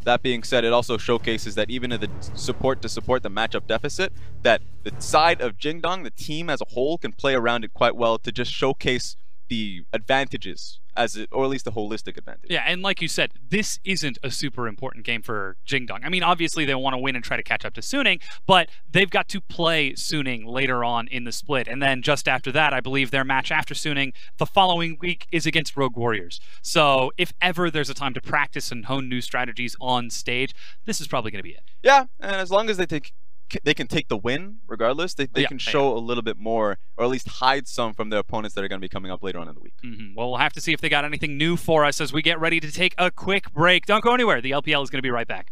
That being said, it also showcases that even in the support the matchup deficit, that the side of Jingdong, the team as a whole, can play around it quite well to just showcase the advantages, or at least the holistic advantage. Yeah, and like you said, this isn't a super important game for Jingdong. I mean, obviously they want to win and try to catch up to Suning, but they've got to play Suning later on in the split. And then just after that, I believe their match after Suning the following week is against Rogue Warriors. So if ever there's a time to practice and hone new strategies on stage, this is probably going to be it. Yeah, and as long as they can take the win regardless, they can show a little bit more, or at least hide some from their opponents that are going to be coming up later on in the week. Well, we'll have to see if they got anything new for us as we get ready to take a quick break. Don't go anywhere. The LPL is going to be right back.